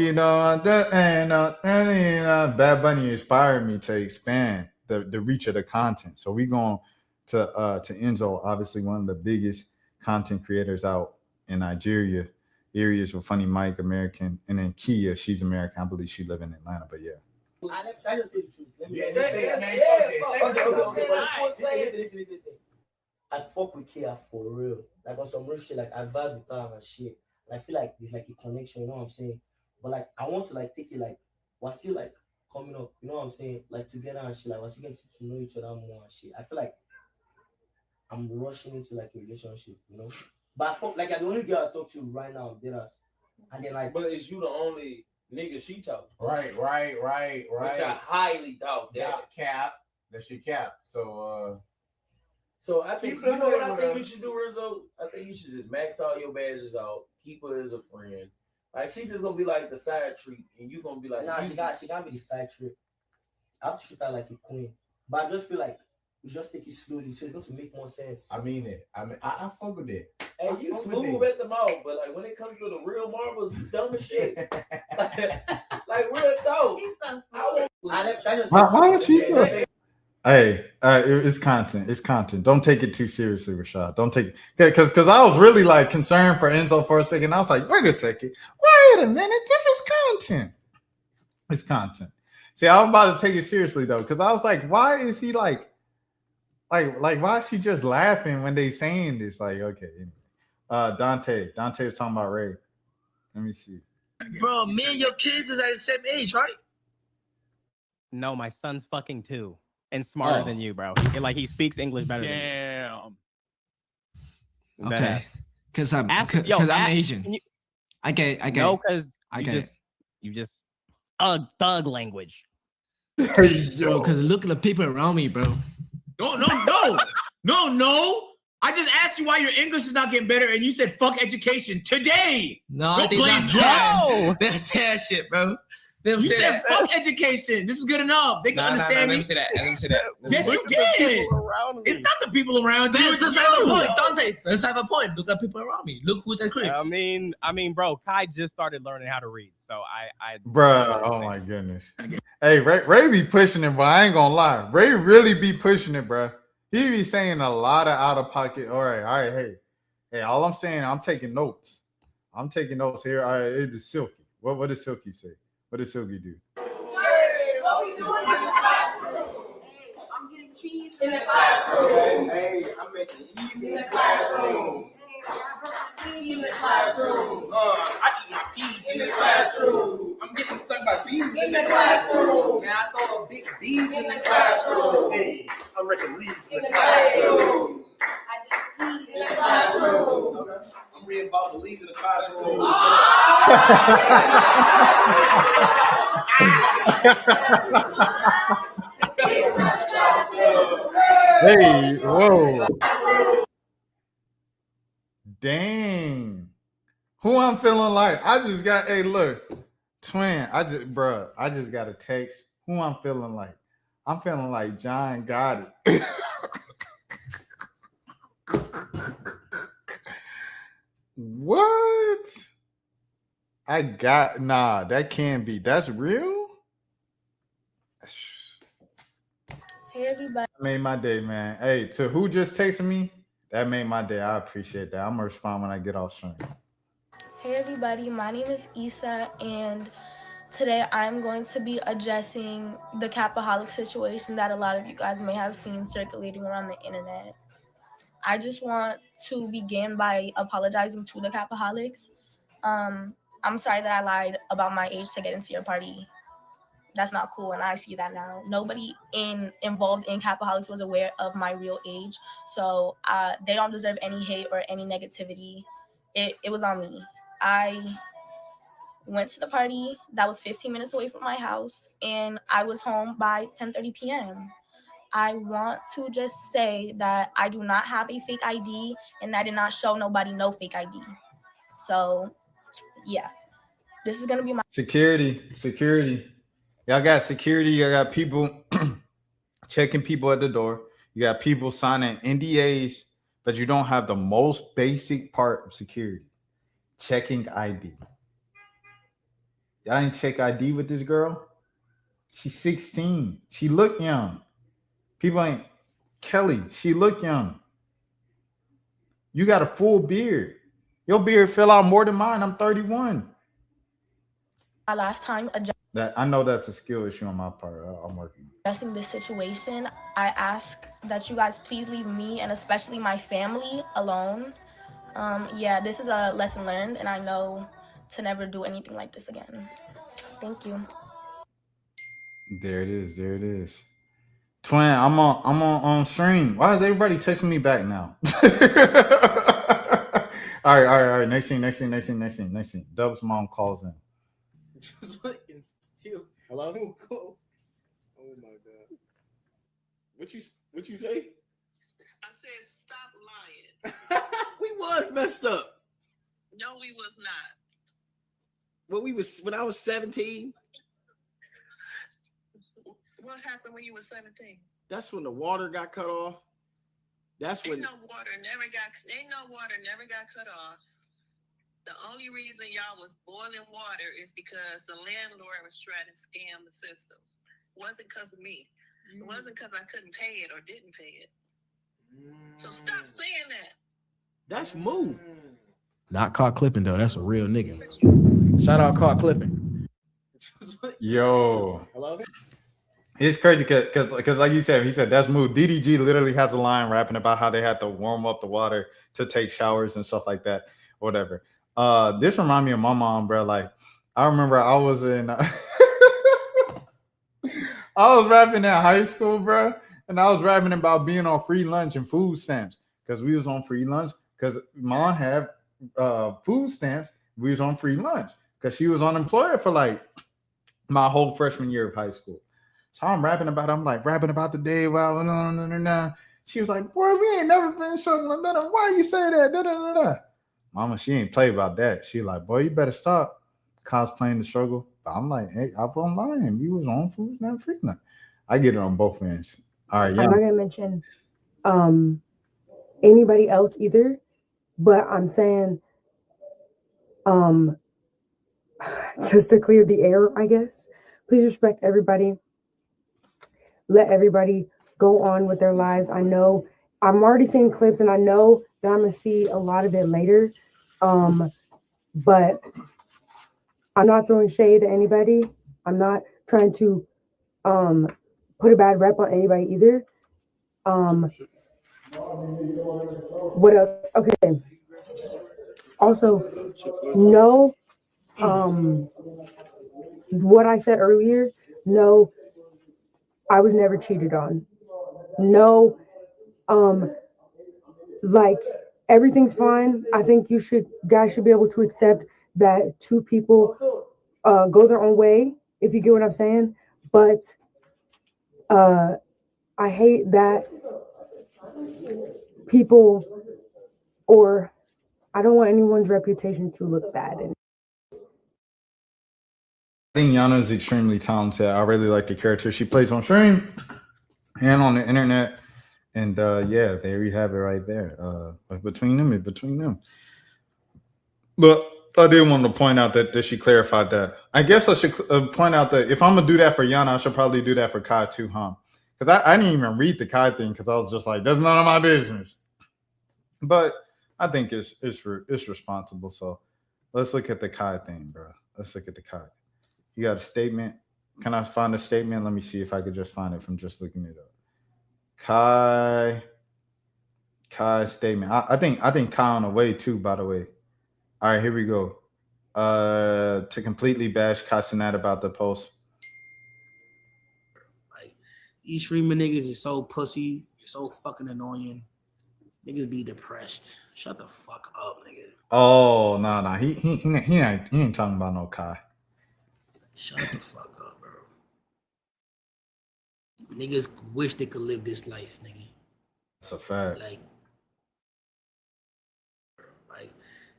Bunny inspired me to expand the reach of the content. So we going to Enzo, obviously one of the biggest content creators out in Nigeria. Areas with Funny Mike, American, and then Kia, she's American. I believe she live in Atlanta, but yeah.
I just say the truth. Let me I fuck with Kia for real. Like on some real shit, like I vibe with her and shit. And I feel like there's like a connection, you know what I'm saying? But like I want to like take it like we're still like coming up, you know what I'm saying? Like together and shit, like we're still getting to know each other more and shit. I feel like I'm rushing into like a relationship, you know? But I fuck like I'm the only girl I talk to right now, Dennis. And then like,
but is you the only nigga she talk?
Right.
Which I highly doubt that.
Cap. That she cap. So
I think you know what I think you should do, Rizzo? I think you should just max all your badges out, keep her as a friend. Like she just gonna be like the side treat, and you gonna be like,
nah, she can't be the side treat. I have to treat her like a queen. But I just feel like we just take it slowly, so it's going to make more sense.
I mean it. I fuck with it.
Hey, you smooth at the mouth, but like when it comes to the real marbles, you dumb as shit. like real talk.
He's so smooth.
Why is she so? Hey, it's content. It's content. Don't take it too seriously, Rashad. Don't take it because I was really like concerned for Enzo for a second. I was like, wait a second, wait a minute, this is content. It's content. See, I was about to take it seriously though, because I was like, why is he like why is she just laughing when they saying this? Like, okay, anyway. Dante was talking about Ray. Let me see.
Bro, me and your kids is at the same age, right?
No, my son's fucking 2 and smarter than you, bro. He speaks English better than you.
Okay. Because I'm Asian. I get
No, because you just thug language.
Bro, because look at the people around me, bro.
No. I just asked you why your English is not getting better, and you said fuck education today.
No, I did not say that. They say that shit, bro.
You said fuck education. This is good enough. They can understand me.
Let me say that.
Yes, you did. It's not the people around you.
Let's have a point, Dante. Let's have a point. Look at people around me. Look who's that crib.
I mean, bro, Kai just started learning how to read, so I
Bro, oh my goodness. Hey, Ray be pushing it, but I ain't gonna lie. Ray really be pushing it, bro. He be saying a lot of out of pocket. All right. Hey, all I'm saying, I'm taking notes. Here. All right, it is Silky. What does Silky say? What does Silky do?
What we doing in the classroom? I'm getting cheese in the classroom.
Hey, I'm making ease in the classroom.
In the classroom.
I eat my peas
In the classroom.
I'm getting stung by bees
In the classroom.
And I throw a big bees
In the classroom.
Hey, I'm making leaves
In the classroom. I just peed in the classroom.
I'm reading about the leaves in the classroom.
Hey, whoa. Dang. Who I'm feeling like? Hey, look, twin. I just got a text. Who I'm feeling like? I'm feeling like John got it. What? That can't be. That's real?
Hey, everybody.
That made my day, man. Hey, to who just texted me? That made my day. I appreciate that. I'm going to respond when I get off stream.
Hey, everybody. My name is Issa, and today I'm going to be addressing the Capaholic situation that a lot of you guys may have seen circulating around the internet. I just want to begin by apologizing to the Capaholics. I'm sorry that I lied about my age to get into your party. that's not cool, and I see that now. Nobody involved in Capaholics was aware of my real age, so they don't deserve any hate or any negativity. It was on me. I went to the party that was 15 minutes away from my house, and I was home by 10:30 p.m. I want to just say that I do not have a fake ID, and I did not show nobody no fake ID. So, yeah, this is going to be my
Security. Y'all got security. Y'all got people checking people at the door. You got people signing NDAs, but you don't have the most basic part of security, checking ID. Y'all ain't check ID with this girl? She's 16. She look young. People ain't. Kelly, she look young. You got a full beard. Your beard fell out more than mine. I'm 31.
my last time
That I know that's a skill issue on my part. I'm working.
addressing this situation. I ask that you guys please leave me and especially my family alone. Yeah, this is a lesson learned, and I know to never do anything like this again. Thank you.
There it is. Twin, I'm on stream. Why is everybody texting me back now? All right. Next thing. Dub's mom calls in.
Just looking still. Hello? Oh my god. What you say?
I said stop lying.
We was messed up.
No, we was not.
When I was 17.
What happened when you were 17?
That's when the water got cut off.
Ain't no water never got cut off. The only reason y'all was boiling water is because the landlord was trying to scam the system. It wasn't because of me. It wasn't because I couldn't pay it or didn't pay it. So stop saying that.
That's Moo.
Not caught clipping though. That's a real nigga. Shout out caught clipping.
Yo.
Hello?
It's crazy because like you said, he said that's Moo. DDG literally has a line rapping about how they had to warm up the water to take showers and stuff like that, whatever. This remind me of my mom, bro. Like, I remember I was in I was rapping in high school, bro, and I was rapping about being on free lunch and food stamps because we was on free lunch because mom had food stamps. We was on free lunch because she was unemployed for like my whole freshman year of high school. So I'm rapping about the day while no. She was like, boy, we ain't never been struggling. Why you say that? Mama, she ain't play about that. She like, boy, you better stop cosplaying the struggle. But I'm like, hey, I wasn't lying. We was on food, not free lunch. I get it on both ends. All right, yeah.
I'm not gonna mention anybody else either, but I'm saying just to clear the air, I guess. Please respect everybody. Let everybody go on with their lives. I know I'm already seeing clips and I know that I'm going to see a lot of it later. But I'm not throwing shade at anybody. I'm not trying to put a bad rep on anybody either. What else? Okay. Also, no, what I said earlier, no, I was never cheated on. No, like everything's fine. I think guys should be able to accept that two people go their own way, if you get what I'm saying. But I hate that people, or I don't want anyone's reputation to look bad.
I think Yana is extremely talented. I really like the character she plays on stream and on the internet. And yeah, there you have it right there. Between them. But I did want to point out that she clarified that. I guess I should point out that if I'm going to do that for Yana, I should probably do that for Kai too, huh? Because I didn't even read the Kai thing because I was just like, that's none of my business. But I think it's responsible. So let's look at the Kai thing, bro. Let's look at the Kai. You got a statement. Can I find a statement? Let me see if I could just find it from just looking it up. Kai statement. I think Kai on the way too, by the way. All right, here we go. To completely bash Kai Cenat about the post.
These streaming niggas is so pussy. You're so fucking annoying. Niggas be depressed. Shut the fuck up, nigga.
Oh no. He ain't talking about no Kai.
Shut the fuck up, bro. Niggas wish they could live this life, nigga.
That's a fact.
Like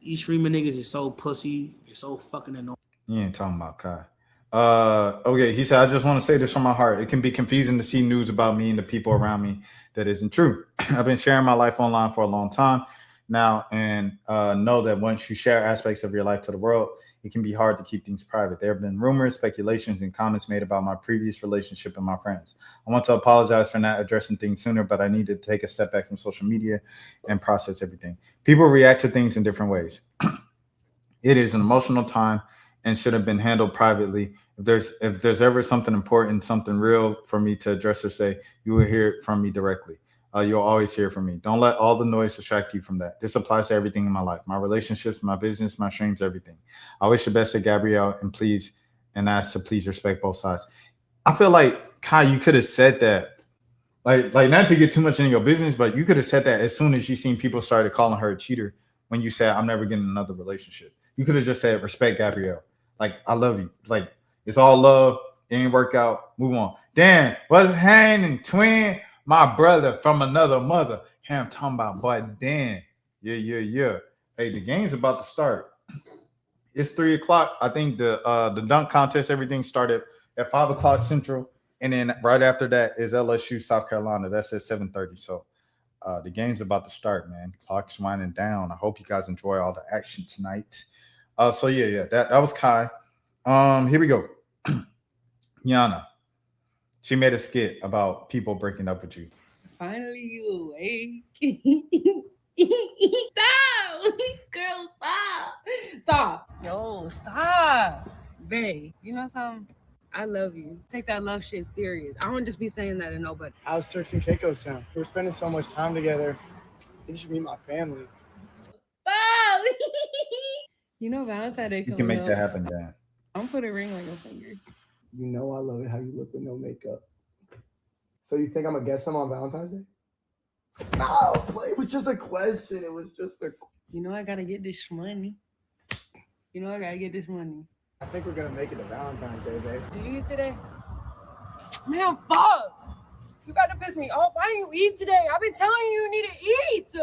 these streaming niggas is so pussy. You're so fucking annoying.
He ain't talking about Kai. Okay, he said, I just want to say this from my heart. It can be confusing to see news about me and the people around me that isn't true. I've been sharing my life online for a long time now, and know that once you share aspects of your life to the world, it can be hard to keep things private. There have been rumors, speculations, and comments made about my previous relationship and my friends. I want to apologize for not addressing things sooner, but I need to take a step back from social media and process everything. People react to things in different ways. It is an emotional time and should have been handled privately. If there's ever something important, something real for me to address or say, you will hear it from me directly. You'll always hear from me. Don't let all the noise distract you from that. This applies to everything in my life, my relationships, my business, my streams, everything. I wish the best to Gabrielle and ask to please respect both sides. I feel like, Kai, you could have said that. Like not to get too much into your business, but you could have said that as soon as you seen people started calling her a cheater when you said, I'm never getting another relationship. You could have just said, respect Gabrielle. Like, I love you. Like, it's all love. It ain't work out. Move on. Dan, what's happening, twin? My brother from another mother. Hey, I'm talking about boy Dan. Yeah. Hey, the game's about to start. It's 3:00. I think the dunk contest, everything started at 5:00 Central. And then right after that is LSU, South Carolina. That's at 7:30. So the game's about to start, man. Clock's winding down. I hope you guys enjoy all the action tonight. So yeah, that was Kai. Here we go. Yana. She made a skit about people breaking up with you.
Finally, you awake. Stop! Girl, stop. Stop. Yo, stop. Babe, you know something? I love you. Take that love shit serious. I don't just be saying that to nobody.
How's Turks and Caicos sound? We're spending so much time together. I think you should meet my family.
Stop! You know Valentine's Day
You
coming
can make
up.
that happen, Dan.
I'm put a ring on your finger.
You know I love it how you look with no makeup. So you think I'm gonna guess them on Valentine's Day? No, it was just a question. It was just a...
You know I gotta get this money.
I think we're gonna make it to Valentine's Day, babe.
Did you eat today? Man, fuck! You about to piss me off. Why didn't you eat today? I've been telling you need to eat.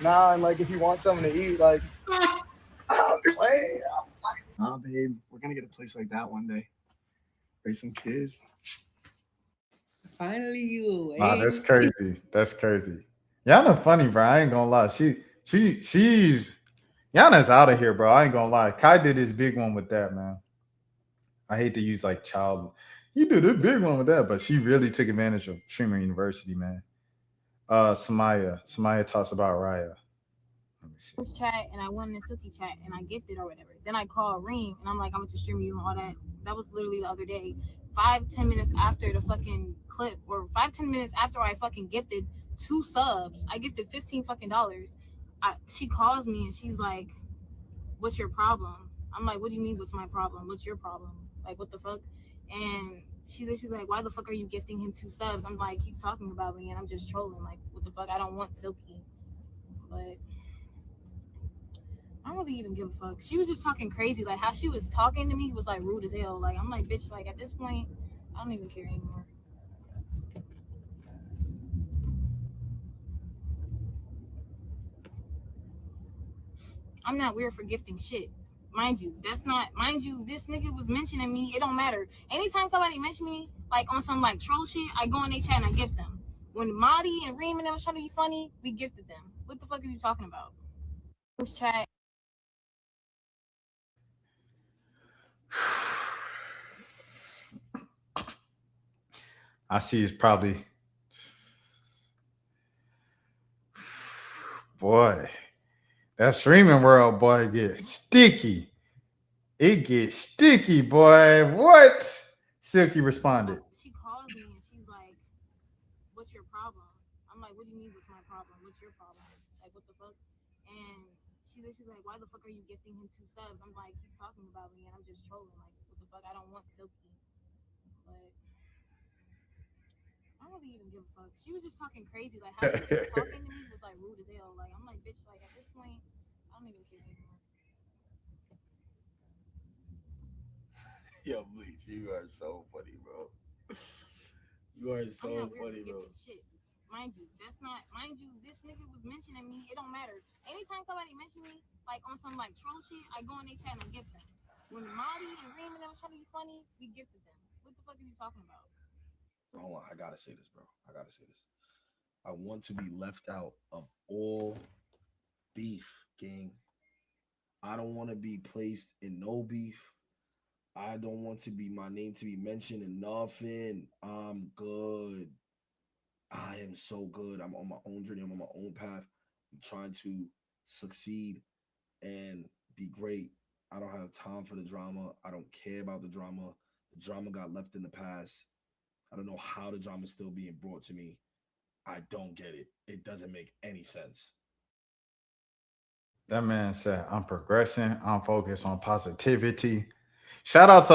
Nah, and like if you want something to eat, like... I'm playing. Nah, babe, we're gonna get a place like that one day. Raise some kids.
Finally, you awake.
Wow, that's crazy. That's crazy. Yana funny, bro. I ain't gonna lie. She's Yana's out of here, bro. I ain't gonna lie. Kai did his big one with that, man. I hate to use like child. He did a big one with that, but she really took advantage of Streamer University, man. Samaya talks about Raya. Let me see.
Chat and I won in Suki chat and I gifted or whatever. Then I call Reem and I'm like, I'm going to stream you and all that. That was literally the other day. 5-10 minutes after the fucking clip, or 5-10 minutes after I fucking gifted 2 subs, I gifted $15 fucking dollars. She calls me and she's like, what's your problem? I'm like, what do you mean what's my problem? What's your problem? Like, what the fuck? And she's like, why the fuck are you gifting him 2 subs? I'm like, he's talking about me and I'm just trolling. Like, what the fuck? I don't want Silky. But I don't really even give a fuck. She was just talking crazy. Like, how she was talking to me was like rude as hell. Like, I'm like, bitch, like at this point, I don't even care anymore. I'm not weird for gifting shit. Mind you, this nigga was mentioning me. It don't matter. Anytime somebody mention me, like on some like troll shit, I go in their chat and I gift them. When Marty and Reem and them was trying to be funny, we gifted them. What the fuck are you talking about? This chat.
I see it's probably, boy, that streaming world, boy, gets sticky. It gets sticky, boy. What? Silky responded.
She calls me and she's like, what's your problem? I'm like, what do you mean what's my problem? What's your problem? Like, what the fuck? And she's like, why the fuck are you gifting him 2 subs? I'm like, he's talking about me and I'm just trolling. Like, what the fuck? I don't want Silky. But I really even give a fuck. She was just talking crazy. Like, how she was talking to me was like rude as hell. Like, I'm like, bitch, like at this point, I don't even care anymore.
Yo, Bleach, you are so funny, bro. You are so funny, bro.
Shit. Mind you, this nigga was mentioning me. It don't matter. Anytime somebody mention me, like on some like troll shit, I go in their chat and I gift them. When Marty and Reem and them was trying to be funny, we gifted them. What the fuck are you talking about?
Hold on, I gotta say this, bro. I gotta say this. I want to be left out of all beef, gang. I don't want to be placed in no beef. I don't want to be my name to be mentioned in nothing. I'm good. I am so good. I'm on my own journey. I'm on my own path. I'm trying to succeed and be great. I don't have time for the drama. I don't care about the drama. The drama got left in the past. I don't know how the drama is still being brought to me. I don't get it. It doesn't make any sense.
That man said, I'm progressing. I'm focused on positivity. Shout out to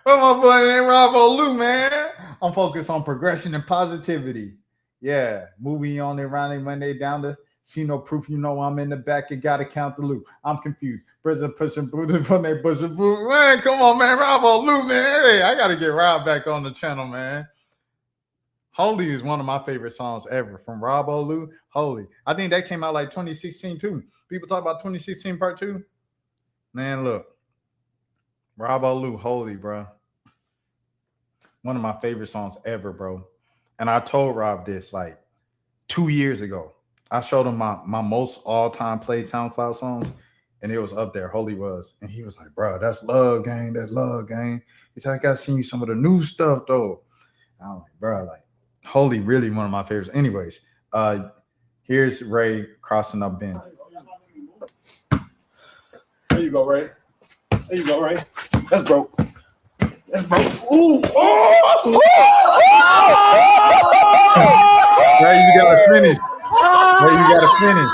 what my boy named Ravo Lou, man. I'm focused on progression and positivity. Yeah, moving on around a Monday down to see no proof. You know I'm in the back. You gotta count the loot. I'm confused. Prison pushing booty from they pushing boot. Man, come on, man. Ravo Lou, man. Hey, I gotta get Rob back on the channel, man. Holy is one of my favorite songs ever from Rabo Lou. Holy. I think that came out like 2016 too. People talk about 2016 part 2. Man, look. Rabo Lou, Holy, bro. One of my favorite songs ever, bro. And I told Rob this like 2 years ago. I showed him my most all-time played SoundCloud songs, and it was up there. Holy was. And he was like, bro, that's love, gang. That's love, gang. He said, I gotta send you some of the new stuff, though. And I'm like, bro, like, Holy, really one of my favorites. Anyways, here's Ray crossing up Ben.
There you go, Ray. There you go, Ray. That's broke. That's broke. Ooh. Oh!
Ray, you gotta finish. Ray, you gotta finish.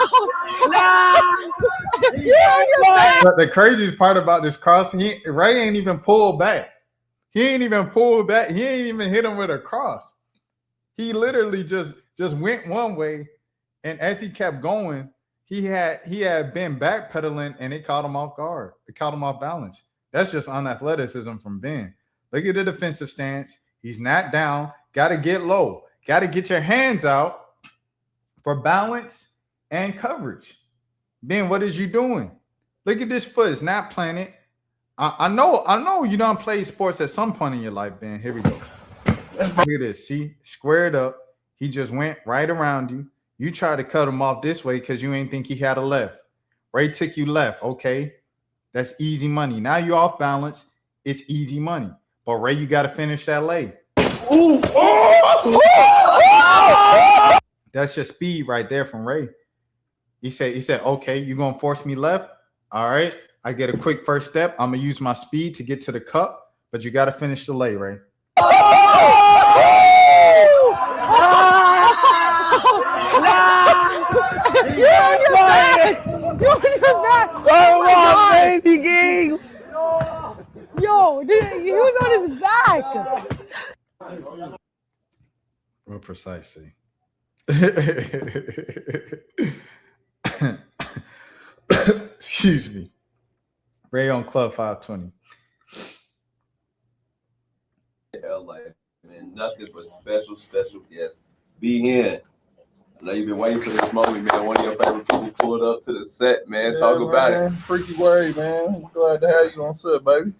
But the craziest part about this cross, Ray ain't even pulled back. He ain't even pulled back. He ain't even hit him with a cross. He literally just went one way, and as he kept going, he had been backpedaling, and it caught him off guard. It caught him off balance. That's just unathleticism from Ben. Look at the defensive stance. He's not down. Got to get low. Got to get your hands out for balance and coverage. Ben, what is you doing? Look at this foot. It's not planted. I know you don't play sports at some point in your life, Ben. Here we go. Look at this. See, squared up. He just went right around you. You tried to cut him off this way because you ain't think he had a left. Ray took you left. Okay. That's easy money. Now you're off balance. It's easy money. But Ray, you got to finish that lay. Ooh. That's your speed right there from Ray. He said, okay, you're going to force me left? All right. I get a quick first step. I'm going to use my speed to get to the cup, but you got to finish the lay, Ray.
Baby game.
Yo, dude, he was on his back.
Well, precisely. Excuse me. Ray on Club 520.
LA, man, nothing but special guests. Be here. I know you've been waiting for this moment, man. One of your favorite people pulled up to the set, man. Yeah, talk about it.
Freaky Ray, man. I'm glad to have you on set, baby.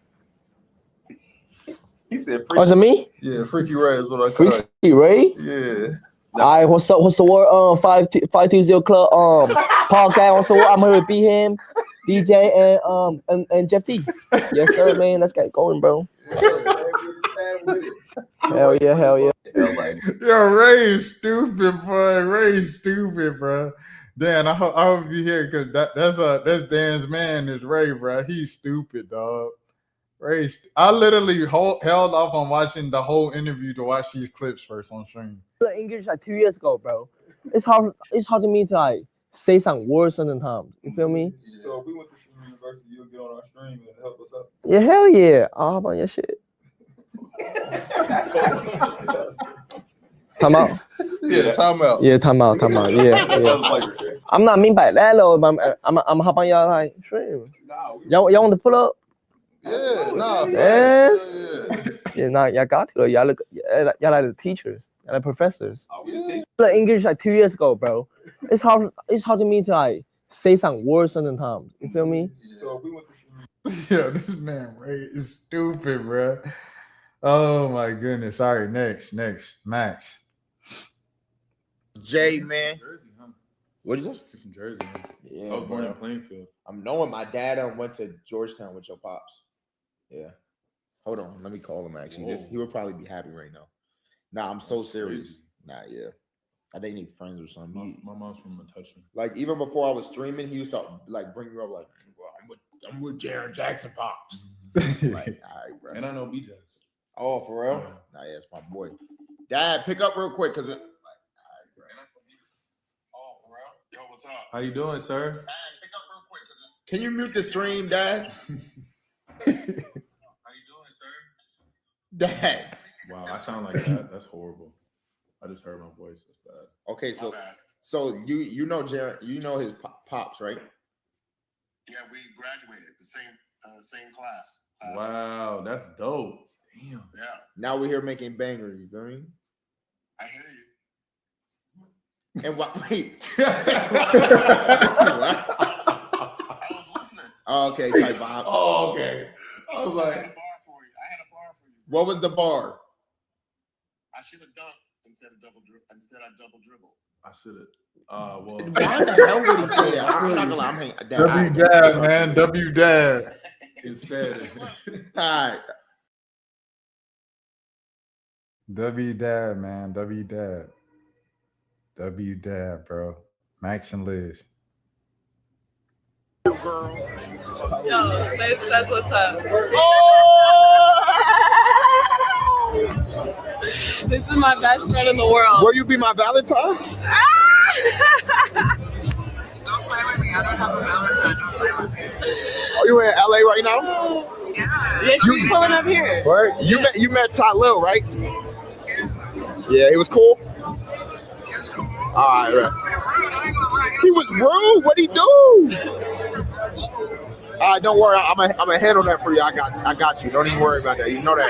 He said,
"Oh, is it me?"
Yeah, Freaky Ray is what I call it.
Freaky Ray?
Yeah.
All right, what's up? What's the word? 520 Club. Podcast. What's the word? I'm here with B him, DJ, and Jeff T. Yes, sir, man. Let's get going, bro. Hell yeah.
Yo, Ray is stupid, bro. Ray is stupid, bro. Dan, I hope you hear because that's Dan's man. Is Ray, bro? He's stupid, dog. Ray, I literally held off on watching the whole interview to watch these clips first on stream.
English like 2 years ago, bro. It's hard to me to like say some words sometimes. You feel me?
So if we went to some university, you'll get on our stream and help us out.
Yeah, hell yeah. I'll hop on your shit. Time out.
Yeah, time out.
Yeah, time out. Yeah. I'm not mean by that though. I'm hop on y'all like stream. Y'all want to pull up?
Yeah, nah.
Yes.
Yeah.
Yeah, nah, y'all got to. Y'all like the teachers. Y'all like professors. The English like 2 years ago, bro. It's hard to me to like say some words sometimes. You feel me?
So we went
Yeah, this man Ray is stupid, bro. Oh my goodness. All right, next, Max.
Jay, man.
Jersey, huh?
What is it?
You're from Jersey. Huh?
Yeah,
I was born
bro.
in Plainfield.
I'm knowing my dad went to Georgetown with your pops. Yeah. Hold on. Let me call him, actually. He would probably be happy right now. Nah, I'm so serious.
Crazy.
Nah, yeah. I think he need friends or something.
My mom's from Metuchen.
Like, even before I was streaming, he used to, like, bring you up, like, well, I'm with Jaron Jackson pops. Like, all right, bro.
And I know BJ's.
Oh, for real? Yeah. Nah, yeah, it's my boy. Dad, pick up real quick, because... Oh, for real? Yo, what's up?
How you doing, sir?
Dad, pick up real quick. Can you mute the stream, Dad?
How you doing, sir?
Dad.
Wow, I sound like that. That's horrible. I just heard my voice. That's bad.
Okay, so you know Jared, you know his pops, right?
Yeah, we graduated the same class.
Wow, that's dope. Damn.
Yeah.
Now we're here making bangers. You feel me?
I hear you.
And what? Wait.
I was listening.
Oh, okay, type Bob.
Oh, okay. I was like,
I had a bar for you.
What was the bar?
I should have dunked instead I double dribble.
I should have.
Why the hell would he say that? I'm not gonna lie. I'm hanging.
W dab, man. W dab.
Instead.
All right.
W dab, man. W dab. W dab, bro. Max and Liz.
Yo, that's what's up. This is my best friend in the world.
Will you be my Valentine?
Don't play with me. I don't have a Valentine. Don't play with me.
Are you in LA right now?
Yeah, she's pulling up here.
Right? You met Ty Lil, right? Yeah, he was cool. All right. He was rude. What'd he do? All right, don't worry. I'm gonna handle that for you. I got you. Don't even worry about that. You know that.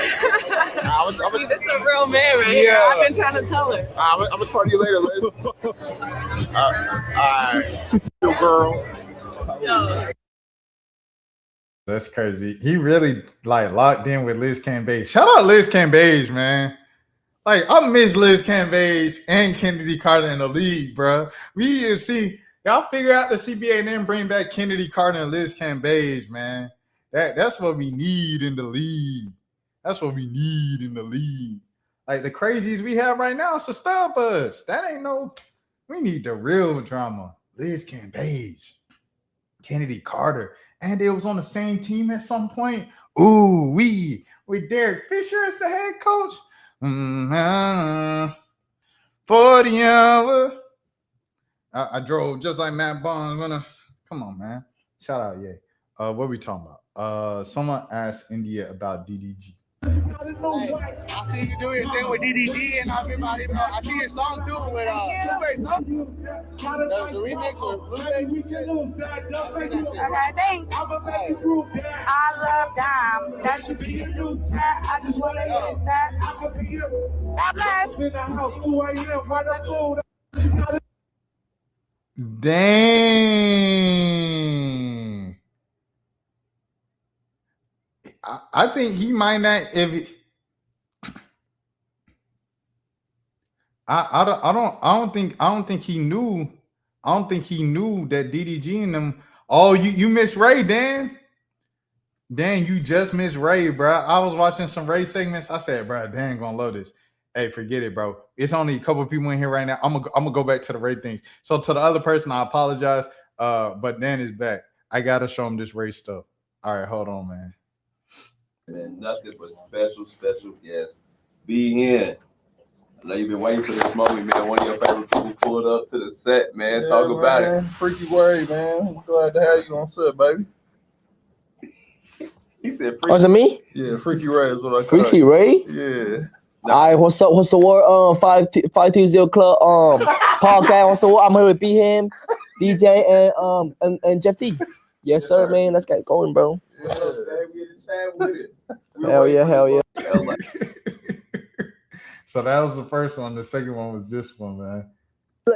See, this is a real man right here. I've been trying to tell her.
I'm gonna talk to you later, Liz. All right. Yo, girl.
Yo.
That's crazy. He really like locked in with Liz Cambage. Shout out Liz Cambage, man. Like, I miss Liz Cambage and Kennedy Carter in the league, bro. We see y'all figure out the CBA and then bring back Kennedy Carter and Liz Cambage, man. That's what we need in the league. That's what we need in the league. Like, the crazies we have right now, it's a star buzz. That ain't no. We need the real drama. Liz Cambage, Kennedy Carter, and it was on the same team at some point. Ooh, with Derek Fisher as the head coach. 40 hours. I drove just like Matt Bond. Come on, man. Shout out, yeah. What are we talking about? Someone asked India about DDG.
I see you do your thing with DDG and everybody. I see your song too with Blueface, no? The remix or Blueface.
Okay, thanks. I love Dime. That should be a new tag. I just want to hit that. God bless.
Dang. I think he might not I don't think he knew that DDG and them. Oh, you miss Ray, Dan? Dan, you just missed Ray, bro. I was watching some Ray segments. I said, bro, Dan gonna love this. Hey, forget it, bro. It's only a couple of people in here right now. I'm gonna go back to the Ray things. So to the other person, I apologize. But Dan is back. I gotta show him this Ray stuff. All right, hold on, man.
And nothing but special guests. Be here. I know you've been waiting for this moment, man. One of your favorite people pulled up to the set, man.
Yeah,
Talk about
man.
it.
Freaky Ray, man. I'm glad to have you on set, baby.
He said,
"Oh, is it me?"
Yeah, Freaky Ray is what I call
Freaky
it.
Ray?
Yeah.
All right, what's up? What's the word? 520 Club podcast. What's the word? I'm here with him, DJ, and Jeff T. Yes, sir, man. Let's get going, bro. Hell yeah.
So that was the first one. The second one was this one, man.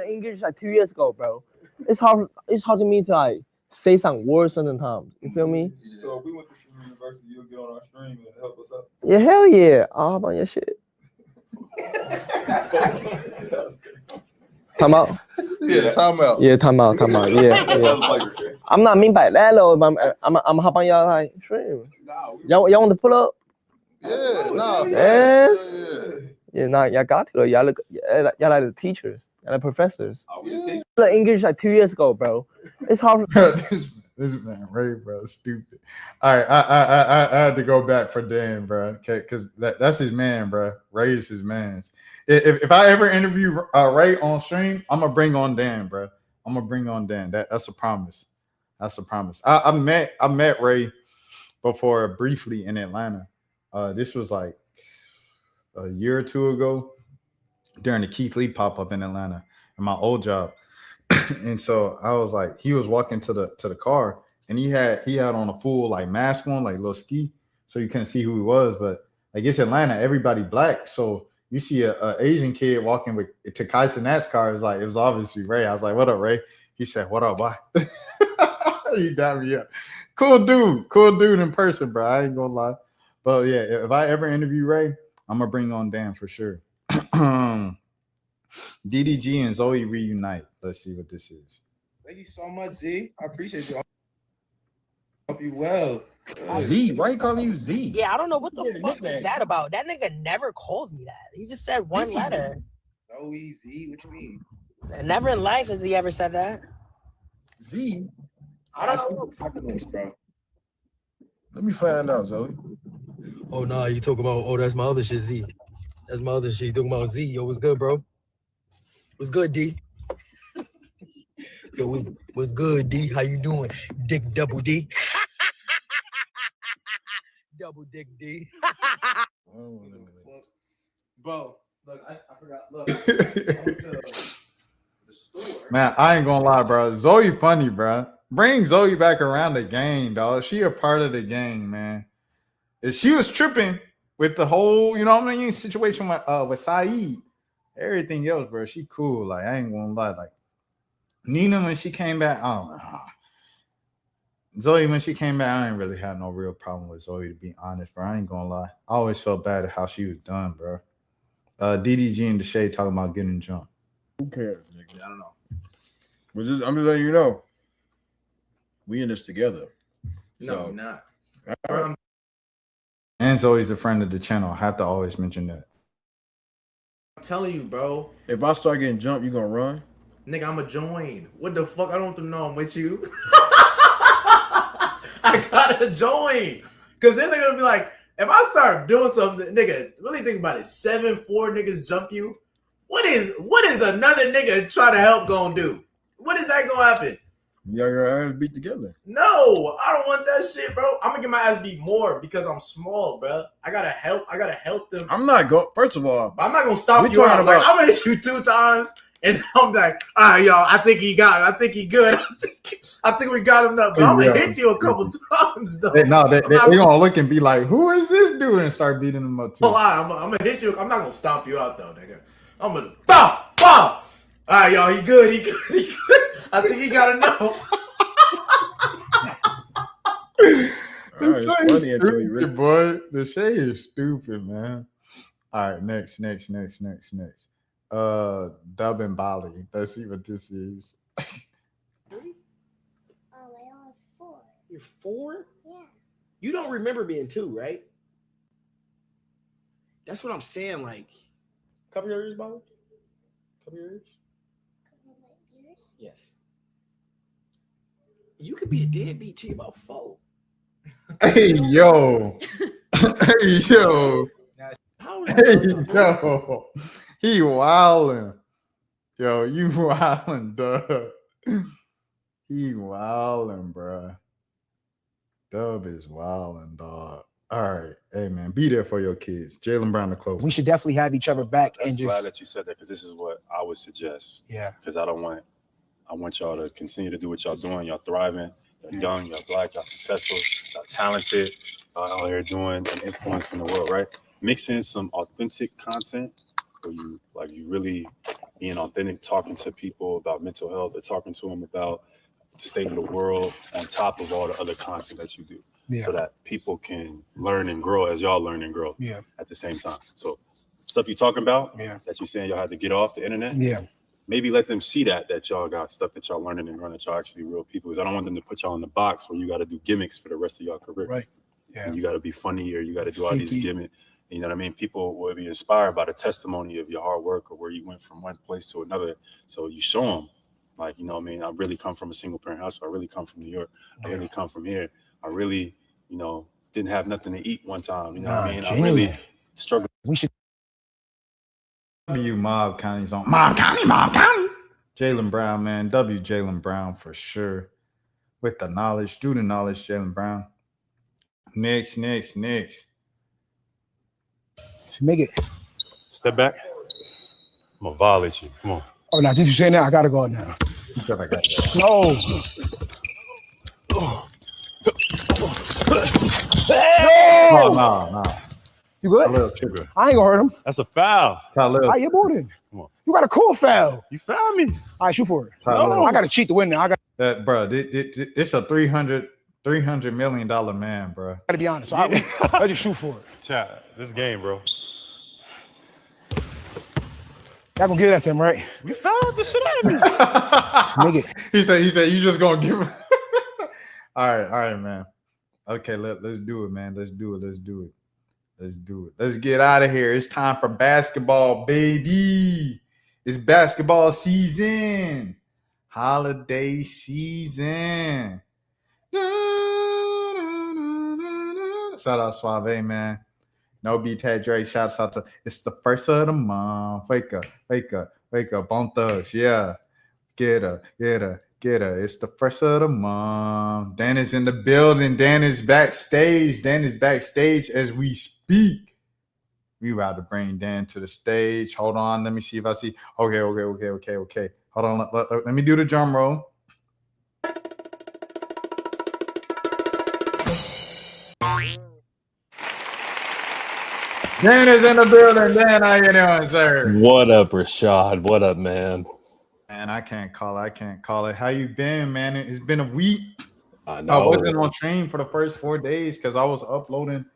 English like 2 years ago, bro. It's hard to me to like say some words sometimes. You feel me?
So if we went to Stream University, you'll get on our stream and help us out.
Yeah, hell yeah. I'll hop on your shit. Time out.
Yeah, time out.
Yeah, time out. Yeah. I'm not mean by that though. I'm hop on y'all like stream. Y'all want to pull up?
Yeah, nah.
Yes.
Yeah.
Nah, y'all got to. Y'all like the teachers. Y'all like professors. English like 2 years ago, bro. It's hard.
This man, Ray, bro, stupid. All right, I had to go back for Dan, bro, okay, because that's his man, bro. Ray is his man. If I ever interview Ray on stream, I'm gonna bring on Dan, bro. I'm gonna bring on Dan. That's a promise. That's a promise. I met Ray before briefly in Atlanta. This was like a year or two ago during the Keith Lee pop up in Atlanta in my old job. And so I was like, he was walking to the car, and he had on a full like mask on, like little ski, so you couldn't see who he was. But I guess Atlanta, everybody black, so you see a Asian kid walking with to Kai Cenat's car. It was obviously Ray. I was like, "What up, Ray?" He said, "What up, boy?" He down me up. Cool dude in person, bro. I ain't gonna lie. But yeah, if I ever interview Ray, I'm gonna bring on Dan for sure. DDG and Zoe reunite. Let's see what this is.
Thank you so much, Z. I appreciate you. Hope you well.
Z, why you calling you Z?
Yeah, I don't know what the fuck is that about. That nigga never called me that. He just said one letter.
So easy. What you mean?
Never in life has he ever said that.
Z?
I don't know. Bro.
Let me find out, Zoe.
Oh, nah, you talking about, that's my other shit, Z. That's my other shit. You talking about Z. Yo, what's good, bro? What's good, D? Yo, what's good, D? How you doing? Dick double D. Double dick D.
Bro, look, I forgot. Look, I went to the store.
Man, I ain't gonna lie, bro. Zoe funny, bro. Bring Zoe back around the gang, dog. She a part of the gang, man. If she was tripping with the whole, you know what I mean, situation with Saeed, everything else, bro. She cool. Like, I ain't gonna lie. Like, Nina, when she came back, Zoe, when she came back, I ain't really had no real problem with Zoe, to be honest, bro. I ain't gonna lie. I always felt bad at how she was done, bro. DDG and Deshae talking about getting jumped.
Who cares, nigga? I don't know. I'm just letting you know. We in this together.
No, we're not.
And Zoe's a friend of the channel. I have to always mention that.
I'm telling you, bro.
If I start getting jumped, you gonna run?
Nigga, I'ma join. What the fuck? I don't have to know I'm with you. I gotta join. Cause then they're gonna be like, if I start doing something, nigga, really think about it. 7-4 niggas jump you. What is another nigga try to help gonna do? What is that gonna happen?
Y'all your ass beat together.
No, I don't want that shit, bro. I'm gonna get my ass beat more because I'm small, bro. I gotta help them.
I'm not going. First of all,
I'm not gonna stop you out. Like, I'm gonna hit you 2 times, and I'm like, all right, y'all. I think he good. I think we got him up. But I'm gonna hit you a couple times, though.
They're gonna look and be like, "Who is this dude?" and start beating him up too.
Oh, I'm gonna hit you. I'm not gonna stomp you out, though, nigga. I'm gonna bow. All right, y'all. He good. I think he got enough.
It's funny until you really,
boy. The shade is stupid, man. All right, next. Dub and Bali. Let's see what this is.
You're 4? Yeah. You don't remember being 2, right? That's what I'm saying. Like, cover your ears, Bobby. Cover your ears. Yes. You could be a deadbeat till you're about 4.
Hey yo. Hey yo. He wildin'. Yo, you wildin', Dub. He wildin', bruh. Dub is wildin', dog. All right. Hey, man, be there for your kids. Jaylen Brown, the close.
We should definitely have each other back
That's
and
glad
just.
that you said that because this is what I would suggest.
Yeah.
Because I want y'all to continue to do what y'all doing. Y'all thriving. Y'all young. Y'all black. Y'all successful. Y'all talented. Y'all out here doing and influencing the world, right? Mix in some authentic content where you really being authentic, talking to people about mental health or talking to them about the state of the world on top of all the other content that you do.
Yeah.
So that people can learn and grow as y'all learn and grow at the same time. So stuff you're talking about that you're saying y'all had to get off the internet.
Yeah.
Maybe let them see that y'all got stuff that y'all learning and running, that y'all actually real people. Because I don't want them to put y'all in the box where you got to do gimmicks for the rest of your career.
Right. Yeah.
And you got to be funny or you got to do all these gimmicks. You know what I mean? People will be inspired by the testimony of your hard work or where you went from one place to another. So you show them, like, you know what I mean? I really come from a single parent household. I really come from New York. I really come from here. I really, didn't have nothing to eat one time. You know what I mean? I really struggled.
We should.
W Mob County's on Mob County. Jaylen Brown, man. W Jaylen Brown for sure. With the knowledge, student knowledge, Jaylen Brown. Next.
Make it.
Step back. I'm going to violate you. Come on.
Oh, now, did you say that? I got to go now. No.
No.
You good? I ain't gonna hurt him.
That's a foul.
How you boarding?
Come on.
You got a cool foul.
You fouled me.
All right, shoot for it. No. I got to cheat to win now. I got
that, bro. It's a $300 million man, bro.
to be honest. I just shoot for it.
Chat, this game, bro.
Y'all gonna give that to him, right?
You fouled the shit out of me.
Nigga.
He said you just gonna give him. All right, man. Okay, let's do it, man. Let's do it. Let's get out of here. It's time for basketball, baby. It's basketball season. Holiday season. Shout out Suave, man. No beat Ted Dre. Shout out to it's the first of the month. Wake up. Bone Thugs. Yeah. Get her. It's the first of the month. Dan is in the building. Dan is backstage as we speak. We about to bring Dan to the stage. Hold on. Let me see if I see. Okay. Hold on. Let me do the drum roll. Dan is in the building. Dan, how you doing, sir?
What up, Rashad? What up, man?
Man, I can't call it. How you been, man? It's been a week.
I know.
I wasn't on stream for the first 4 days because I was uploading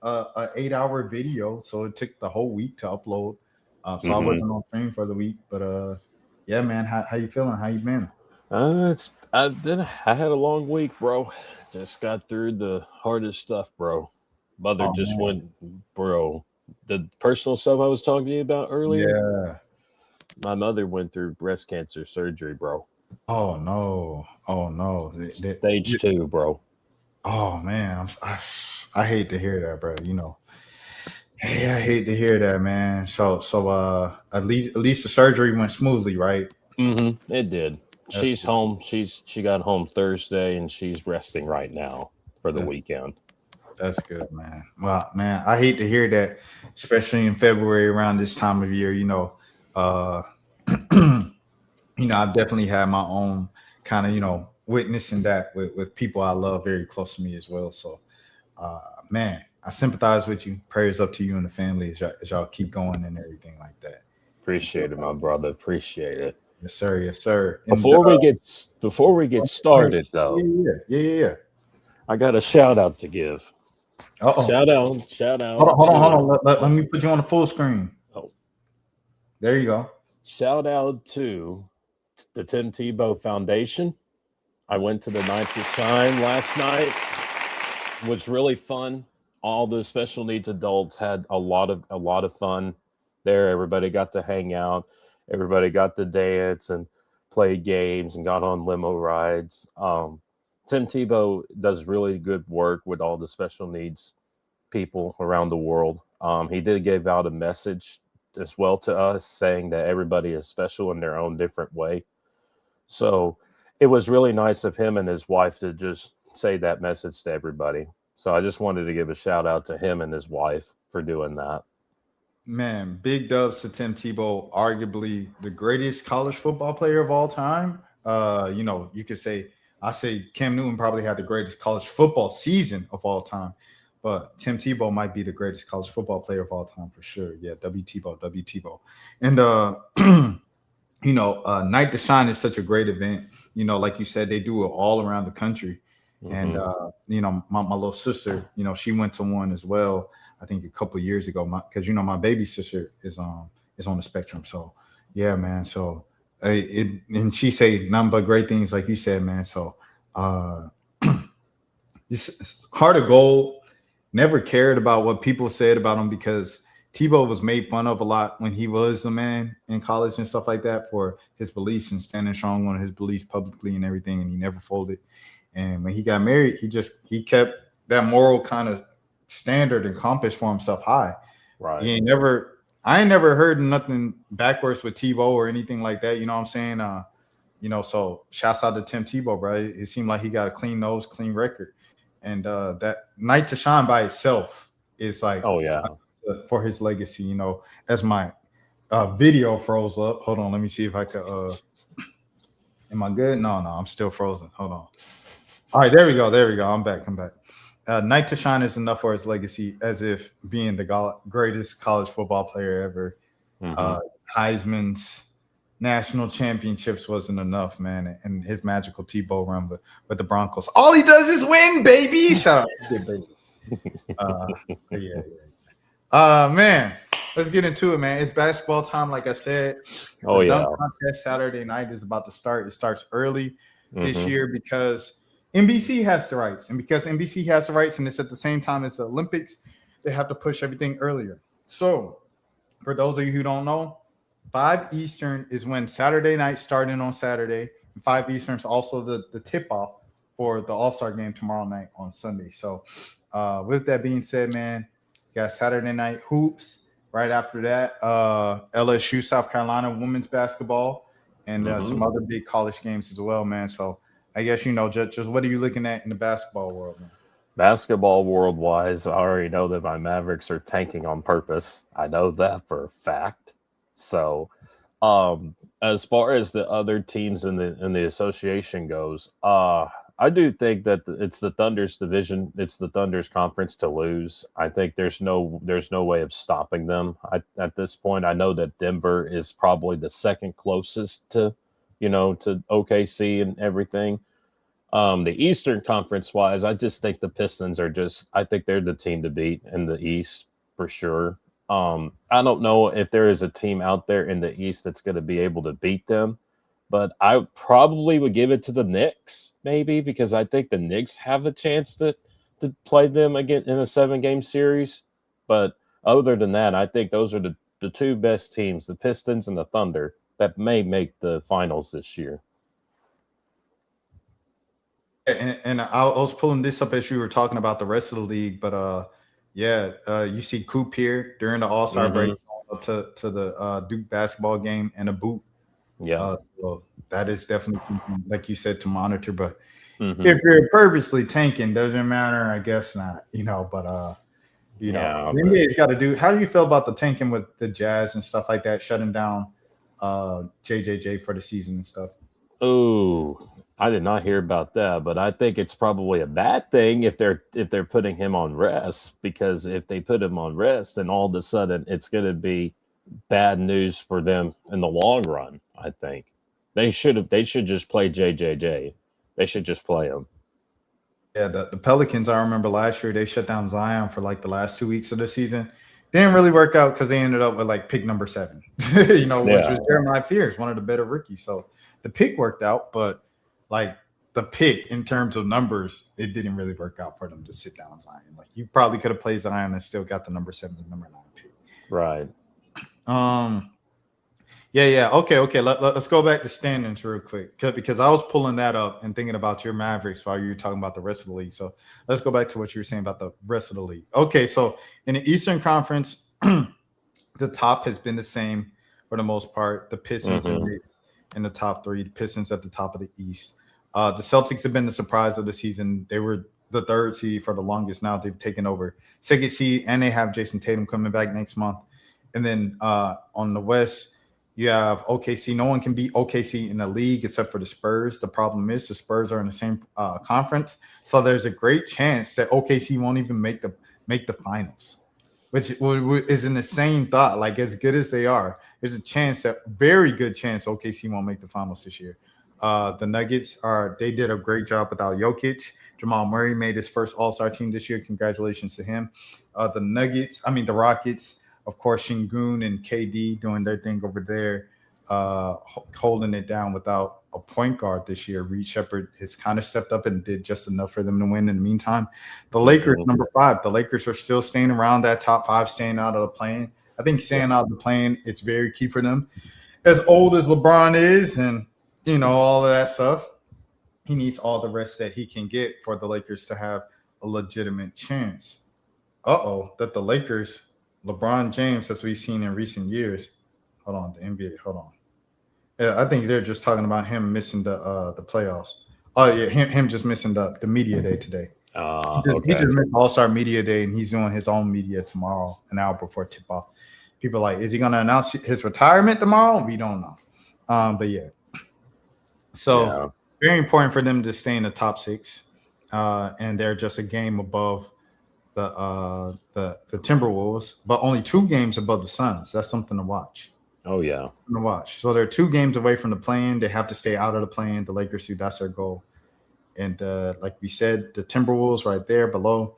an 8-hour video, so it took the whole week to upload. I wasn't on stream for the week, but yeah, man. How you feeling? How you been?
I had a long week, bro. Just got through the hardest stuff, bro. Mother went, bro. The personal stuff I was talking to you about earlier.
Yeah.
My mother went through breast cancer surgery, bro.
Oh no.
Stage 2, bro.
Oh man, I hate to hear that, bro. Hey, I hate to hear that, man. So at least the surgery went smoothly, right?
It did. She's home. She got home Thursday, and she's resting right now for the weekend.
That's good, man. Well, man, I hate to hear that, especially in February around this time of year. I've definitely had my own kind of, witnessing that with people I love very close to me as well. So, man, I sympathize with you. Prayers up to you and the family as y'all keep going and everything like that.
Appreciate it, my brother. Appreciate it.
Yes, sir.
Before we get started, though.
Yeah.
I got a shout out to give. Shout out.
Hold on. Let me put you on the full screen.
Oh,
there you go.
Shout out to the Tim Tebow Foundation. I went to the Night to Shine last night. It was really fun. All the special needs adults had a lot of fun there. Everybody got to hang out. Everybody got to dance and play games and got on limo rides. Tim Tebow does really good work with all the special needs people around the world. He did give out a message as well to us saying that everybody is special in their own different way. So it was really nice of him and his wife to just say that message to everybody. So I just wanted to give a shout out to him and his wife for doing that.
Man, big dubs to Tim Tebow, arguably the greatest college football player of all time. You could say, I say Cam Newton probably had the greatest college football season of all time, but Tim Tebow might be the greatest college football player of all time for sure. Yeah, W Tebow. And Night to Shine is such a great event. Like you said, they do it all around the country. And my little sister, she went to one as well. I think a couple of years ago, because my baby sister is on the spectrum. So yeah, man. So and she say nothing but great things, like you said, man. So it's Heart of Gold. Never cared about what people said about him, because Tebow was made fun of a lot when he was the man in college and stuff like that for his beliefs and standing strong on his beliefs publicly and everything, and he never folded. And when he got married, he kept that moral kind of standard and compass for himself high.
Right.
I ain't never heard nothing backwards with Tebow or anything like that. You know what I'm saying? So shouts out to Tim Tebow, bro. It seemed like he got a clean nose, clean record. And that Night to Shine by itself is like,
oh yeah,
for his legacy, as my video froze up. Hold on, let me see if I could am I good? No, I'm still frozen. Hold on. All right, there we go. I'm back. Night to Shine is enough for his legacy, as if being the greatest college football player ever. Heisman's, national championships wasn't enough, man. And his magical Tebow run with the Broncos. All he does is win, baby. Shout out. Man, let's get into it, man. It's basketball time, like I said. The dunk contest Saturday night is about to start. It starts early this year because NBC has the rights. And because NBC has the rights and it's at the same time as the Olympics, they have to push everything earlier. So, for those of you who don't know, 5 Eastern is when Saturday night starting on Saturday. And 5 Eastern is also the tip-off for the All-Star game tomorrow night on Sunday. So, with that being said, man, you got Saturday night hoops. Right after that, LSU, South Carolina women's basketball, and some other big college games as well, man. So, I guess, just what are you looking at in the basketball world, man?
Basketball world-wise, I already know that my Mavericks are tanking on purpose. I know that for a fact. So, as far as the other teams in the association goes, I do think that it's the Thunder's division. It's the Thunder's conference to lose. I think there's no way of stopping them. At this point, I know that Denver is probably the second closest to OKC and everything. The Eastern Conference wise, I just think the Pistons I think they're the team to beat in the East for sure. I don't know if there is a team out there in the East that's going to be able to beat them, but I probably would give it to the Knicks, maybe, because I think the Knicks have a chance to play them again in a 7-game series. But other than that, I think those are the two best teams, the Pistons and the Thunder, that may make the finals this year.
And I was pulling this up as you were talking about the rest of the league, but you see Coop here during the All-Star break up to the Duke basketball game and a boot.
Yeah,
so that is definitely something, like you said, to monitor. But if you're purposely tanking, doesn't matter. I guess not. The NBA's got to do. How do you feel about the tanking with the Jazz and stuff like that, shutting down JJJ for the season and stuff?
Oh, I did not hear about that, but I think it's probably a bad thing if they're putting him on rest, because if they put him on rest, then all of a sudden it's going to be bad news for them in the long run. I think they should just play JJJ. They should just play him.
Yeah, the Pelicans, I remember last year they shut down Zion for like the last 2 weeks of the season. Didn't really work out because they ended up with like pick number 7, which was Jeremiah Fears, one of the better rookies. So the pick worked out, but like the pick in terms of numbers, it didn't really work out for them to sit down Zion. Like you probably could have played Zion and still got the number 7 and number 9 pick.
Right.
Yeah. Okay. Let's go back to standings real quick because I was pulling that up and thinking about your Mavericks while you were talking about the rest of the league. So let's go back to what you were saying about the rest of the league. Okay, so in the Eastern Conference, the top has been the same for the most part. The Pistons and Knicks in the top 3. The Pistons at the top of the East. The Celtics have been the surprise of the season. They were the third seed for the longest. Now they've taken over second seed, and they have Jason Tatum coming back next month. And then on the West, you have OKC. No one can beat OKC in the league except for the Spurs. The problem is the Spurs are in the same conference, so there's a great chance that OKC won't even make the finals, which is an insane thought. Like, as good as they are, there's a very good chance OKC won't make the finals this year. The Nuggets they did a great job without Jokic. Jamal Murray made his first All-Star team this year. Congratulations to him. The Rockets, of course, Şengün and KD doing their thing over there, holding it down without a point guard this year. Reed Shepherd has kind of stepped up and did just enough for them to win. In the meantime, the Lakers, number 5, the Lakers are still staying around that top 5, staying out of the play-in. I think staying out of the play-in, it's very key for them. As old as LeBron is, and all of that stuff, he needs all the rest that he can get for the Lakers to have a legitimate chance. That the Lakers, LeBron James, as we've seen in recent years. Hold on, the NBA. Hold on. Yeah, I think they're just talking about him missing the playoffs. Oh yeah, him just missing the media day today. He just missed All-Star Media Day, and he's doing his own media tomorrow, an hour before tip-off. People are like, is he going to announce his retirement tomorrow? We don't know. But yeah. So very important for them to stay in the top 6, and they're just a game above the Timberwolves, but only 2 games above the Suns. That's something to watch.
Oh yeah,
to watch. So they're 2 games away from the play-in. They have to stay out of the play-in. The Lakers do. That's their goal. And like we said, the Timberwolves right there below.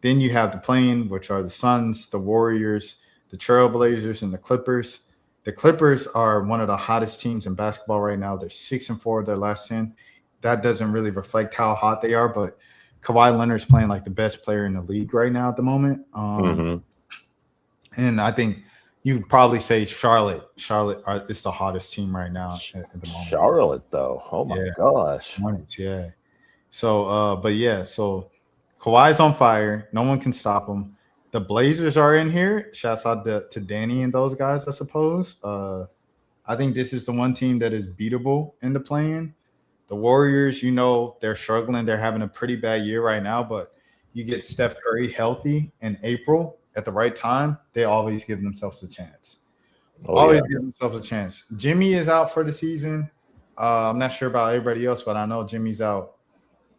Then you have the play-in, which are the Suns, the Warriors, the Trailblazers, and the Clippers. The Clippers are one of the hottest teams in basketball right now. They're 6-4 of their last 10. That doesn't really reflect how hot they are, but Kawhi Leonard's playing like the best player in the league right now at the moment. And I think you'd probably say Charlotte is the hottest team right now at the moment.
Charlotte, though. Oh my gosh.
Yeah. So, so Kawhi's on fire. No one can stop him. The Blazers are in here. Shouts out to Danny and those guys, I suppose. I think this is the one team that is beatable in the play-in. The Warriors, they're struggling. They're having a pretty bad year right now, but you get Steph Curry healthy in April at the right time, they always give themselves a chance. Give themselves a chance. Jimmy is out for the season. I'm not sure about everybody else, but I know Jimmy's out.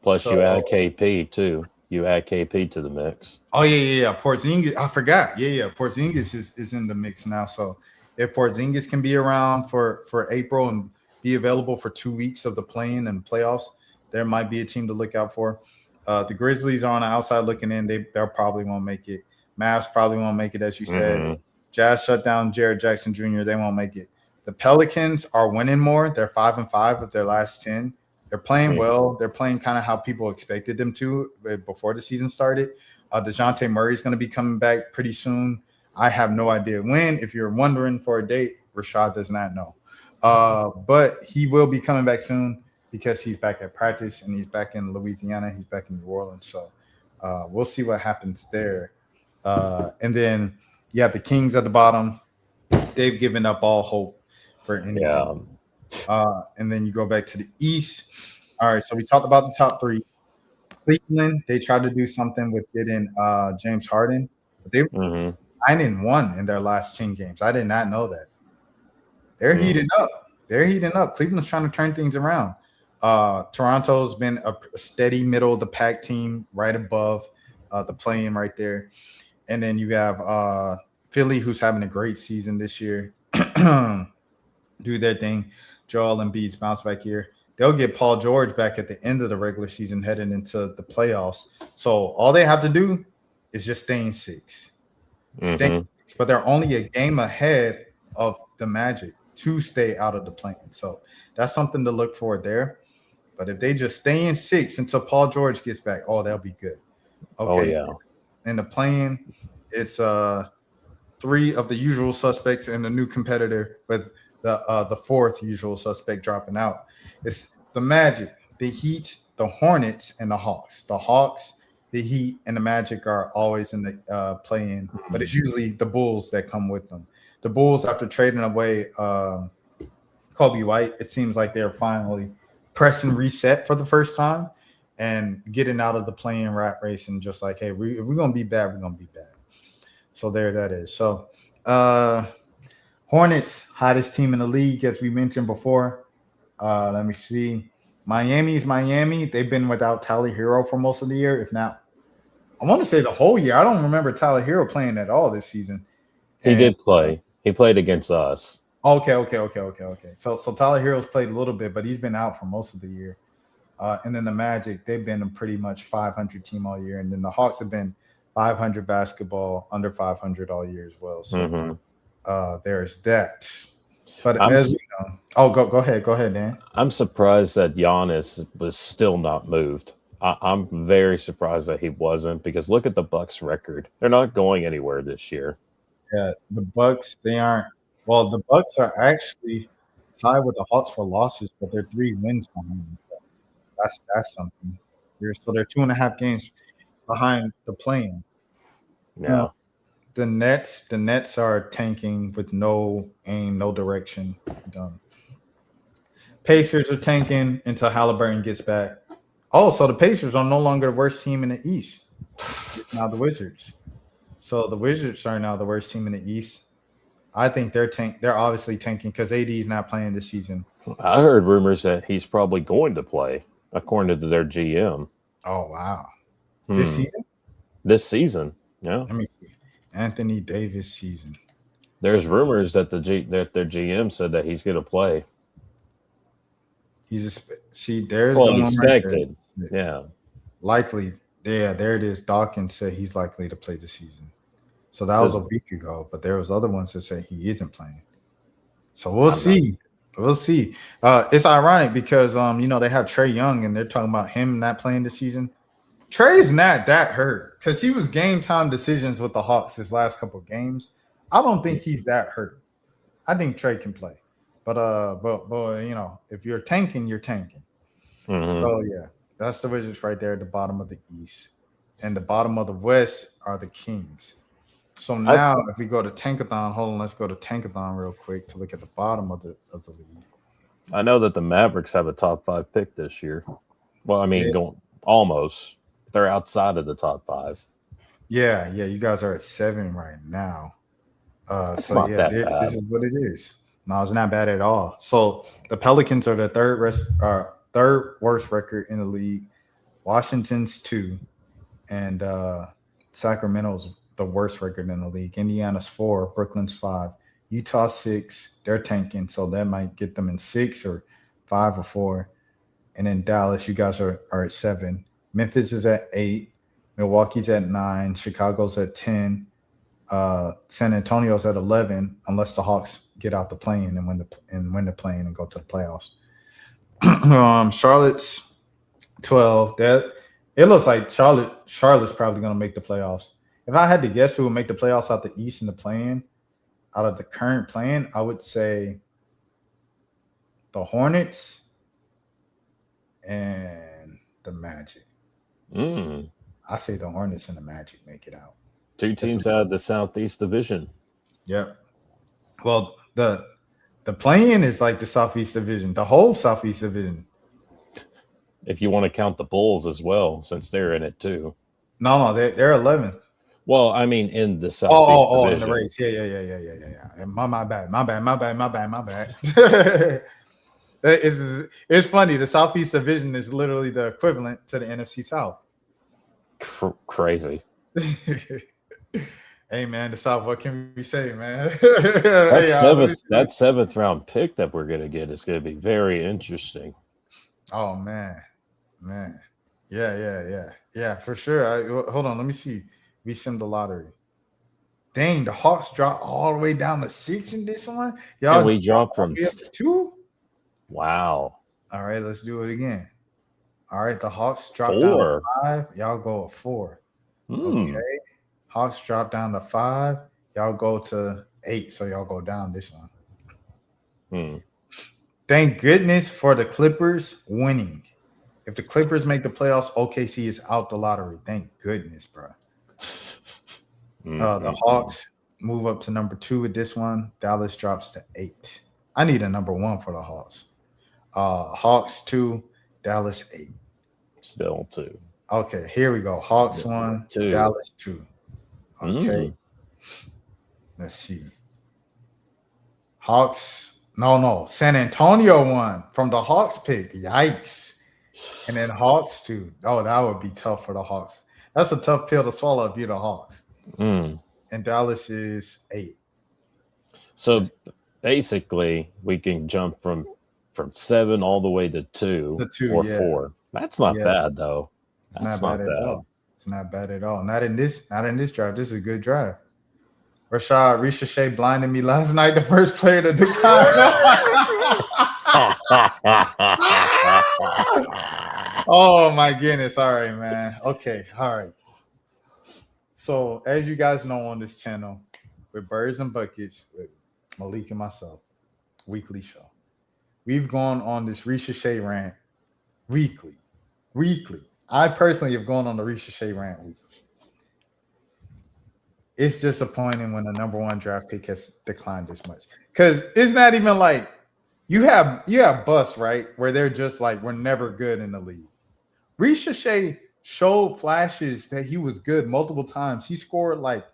Plus, you add KP too. You add KP to the mix.
Oh yeah. Porzingis, I forgot. Yeah. Porzingis is in the mix now. So if Porzingis can be around for April and be available for 2 weeks of the play-in and playoffs, there might be a team to look out for. The Grizzlies are on the outside looking in. They probably won't make it. Mavs probably won't make it, as you said. Jazz shut down Jared Jackson Jr. They won't make it. The Pelicans are winning more. They're 5-5 of their last 10. They're playing well. They're playing kind of how people expected them to before the season started. DeJounte Murray is going to be coming back pretty soon. I have no idea when. If you're wondering for a date, Rashad does not know. But he will be coming back soon because he's back at practice and he's back in Louisiana. He's back in New Orleans. So we'll see what happens there. And then you have the Kings at the bottom. They've given up all hope for anything. And then you go back to the East. All right, so we talked about the top 3. Cleveland, they tried to do something with getting James Harden, but they were 9-1 in their last 10 games. I did not know that. They're heating up. Cleveland's trying to turn things around. Toronto's been a steady middle of the pack team right above the play-in right there. And then you have Philly, who's having a great season this year. Do their thing. Joel Embiid's bounce back year. They'll get Paul George back at the end of the regular season heading into the playoffs. So all they have to do is just stay in 6. But they're only a game ahead of the Magic to stay out of the play-in. So that's something to look for there. But if they just stay in 6 until Paul George gets back, they'll be good. Okay. In the play-in, it's 3 of the usual suspects and a new competitor, with the 4th usual suspect dropping out. It's the Magic, the Heat, the Hornets, and the Hawks. The Hawks, the Heat, and the Magic are always in the play-in, but it's usually the Bulls that come with them. The Bulls, after trading away Kobe White, it seems like they're finally pressing reset for the first time. and getting out of the playing rat race and just like, hey, if we're gonna be bad, we're gonna be bad. So there that is. So Hornets, hottest team in the league, as we mentioned before. Let me see. Miami's Miami. They've been without Tyler Hero for most of the year, if not, I want to say the whole year. I don't remember Tyler Hero playing at all this season.
He did play. He played against us.
Okay. So Tyler Hero's played a little bit, but he's been out for most of the year. And then the Magic, they've been a pretty much 500 team all year. And then the Hawks have been 500 basketball, under 500 all year as well. So there's that. But as you know, go ahead, Dan.
I'm surprised that Giannis was still not moved. I'm very surprised that he wasn't, because look at the Bucks' record. They're not going anywhere this year.
Yeah, the Bucks, they aren't. Well, the Bucks are actually tied with the Hawks for losses, but they're 3 wins behind them. So that's something. So they're 2.5 games behind the play-in.
Yeah.
The Nets are tanking with no aim, no direction. Done. Pacers are tanking until Halliburton gets back. Oh, so the Pacers are no longer the worst team in the East. It's now the Wizards. So the Wizards are now the worst team in the East. I think they're obviously tanking because AD is not playing this season.
I heard rumors that he's probably going to play, according to their GM.
Oh, wow. This season?
This season, yeah.
Let me see. Anthony Davis season.
There's rumors that their GM said that he's going to play.
There's
expected. Right, yeah.
Likely. Yeah, there it is. Dawkins said he's likely to play the season. So that was a week ago, but there was other ones that say he isn't playing. So we'll see. We'll see. It's ironic because they have Trae Young and they're talking about him not playing this season. Trey's not that hurt because he was game time decisions with the Hawks his last couple of games. I don't think he's that hurt. I think Trae can play. But if you're tanking, you're tanking. So yeah, that's the Wizards right there at the bottom of the East. And the bottom of the West are the Kings. So now if we go to Tankathon, hold on, let's go to Tankathon real quick to look at the bottom of the league.
I know that the Mavericks have a top 5 pick this year. Well, I mean, almost. They're outside of the top 5.
Yeah, you guys are at 7 right now.
This is
what it is. No, it's not bad at all. So the Pelicans are the third worst record in the league. Washington's 2, and Sacramento's the worst record in the league. Indiana's 4, Brooklyn's 5, Utah 6. They're tanking, so that might get them in 6 or 5 or 4. And then Dallas, you guys are at 7. Memphis is at 8. Milwaukee's at 9. Chicago's at 10. San Antonio's at 11, unless the Hawks get out the play-in and win the play-in and go to the playoffs. Charlotte's 12. It looks like Charlotte's probably going to make the playoffs. If I had to guess who would make the playoffs out the East in the play-in, out of the current play-in, I would say the Hornets and the Magic. I say the Hornets and the Magic make it out.
2 teams out of the Southeast Division.
Yep. Well, the play-in is like the Southeast Division, the whole Southeast Division.
If you want to count the Bulls as well, since they're in it too.
No, they're 11th.
Well, I mean, in the Southeast Division.
In the race. Yeah. My bad. It's funny. The Southeast Division is literally the equivalent to the NFC South.
Crazy.
Hey man, the South. What can we say, man?
That 7th round pick that we're gonna get is gonna be very interesting.
Oh man. Yeah, for sure. Hold on, let me see. We sim the lottery. Dang, the Hawks dropped all the way down to 6 in this one.
Y'all, we dropped from
2.
Wow.
All right, let's do it again. All right, the Hawks dropped down to 5. Y'all go at 4. Okay. Hawks drop down to 5. Y'all go to 8. So y'all go down this one. Thank goodness for the Clippers winning. If the Clippers make the playoffs, OKC is out the lottery. Thank goodness, bro. The Hawks move up to number 2 with this one. Dallas drops to 8. I need a number 1 for the Hawks. Hawks 2, Dallas 8.
Still 2.
Okay, here we go. Hawks 1,
2.
Dallas 2. Okay.
Mm.
Let's see. Hawks. No. San Antonio 1 from the Hawks pick. Yikes. And then Hawks 2. Oh, that would be tough for the Hawks. That's a tough pill to swallow if you're the Hawks.
Mm.
And Dallas is 8.
So basically, we can jump from 7 all the way to 2, or 4. That's not bad though.
It's not bad at all. It's not bad at all. Not in this drive. This is a good drive. Rashad Ricochet blinded me last night. The first player to decline. Oh my goodness. All right, man. Okay. All right. So as you guys know on this channel, with Birds and Buckets, with Malik and myself, weekly show, we've gone on this Ricochet rant weekly. I personally have gone on the Ricochet rant weekly. It's disappointing when the number 1 draft pick has declined this much, because it's not even like you have busts, right, where they're just like, we're never good in the league. Ricochet showed flashes that he was good multiple times. He scored like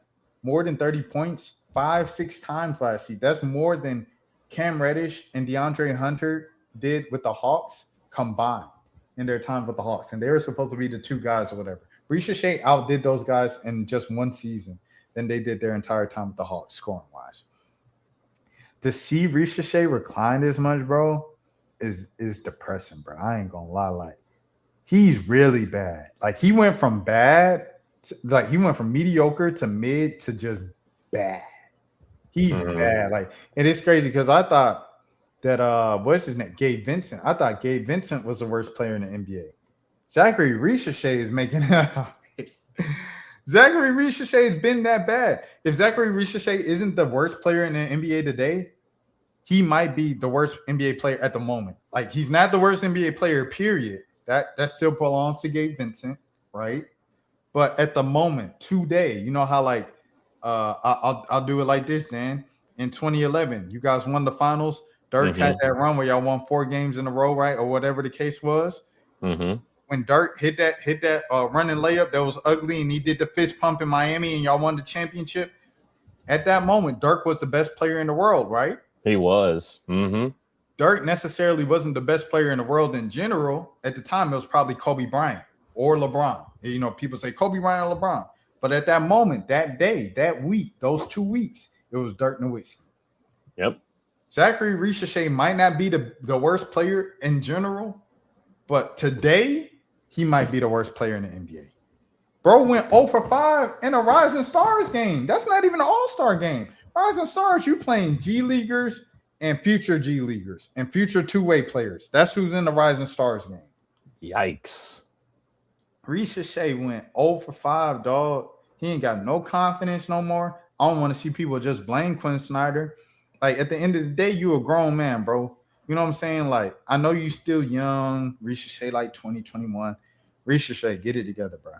more than 30 points 5-6 times last season. That's more than Cam Reddish and DeAndre Hunter did with the Hawks combined in their time with the Hawks, and they were supposed to be the 2 guys or whatever. Ricochet outdid those guys in just 1 season than they did their entire time with the Hawks, scoring wise. To see Ricochet recline this much, bro, is depressing, bro. I ain't gonna lie. Like, he's really bad. Like, he went from bad to, he went from mediocre to mid to just bad. He's bad. Like, and it's crazy because I thought that what's his name? Gabe Vincent. I thought Gabe Vincent was the worst player in the NBA. Zachary Ricochet is making Zachary Ricochet has been that bad. If Zachary Ricochet isn't the worst player in the NBA today, he might be the worst NBA player at the moment. Like, he's not the worst NBA player, period. That still belongs to Gabe Vincent, right? But at the moment, today, you know how, like, I'll do it like this, Dan. In 2011, you guys won the finals. Dirk had that run where y'all won 4 games in a row, right? Or whatever the case was. When Dirk hit that running layup that was ugly, and he did the fist pump in Miami, and y'all won the championship. At that moment, Dirk was the best player in the world, right?
He was.
Dirk necessarily wasn't the best player in the world in general. At the time, it was probably Kobe Bryant or LeBron. You know, people say Kobe Bryant or LeBron. But at that moment, that day, that week, those 2 weeks, it was Dirk Nowitzki.
Yep.
Zachary Ricochet might not be the worst player in general, but today, he might be the worst player in the NBA. Bro went 0 for 5 in a Rising Stars game. That's not even an all-star game. Rising Stars, you playing G Leaguers and future G Leaguers and future 2-way players. That's who's in the Rising Stars game.
Yikes.
Ricochet went 0 for 5, dog. He ain't got no confidence no more. I don't want to see people just blame Quinn Snyder. Like, at the end of the day, you a grown man, bro. You know what I'm saying? Like, I know you still young. Ricochet, like 2021. Ricochet, get it together, bro.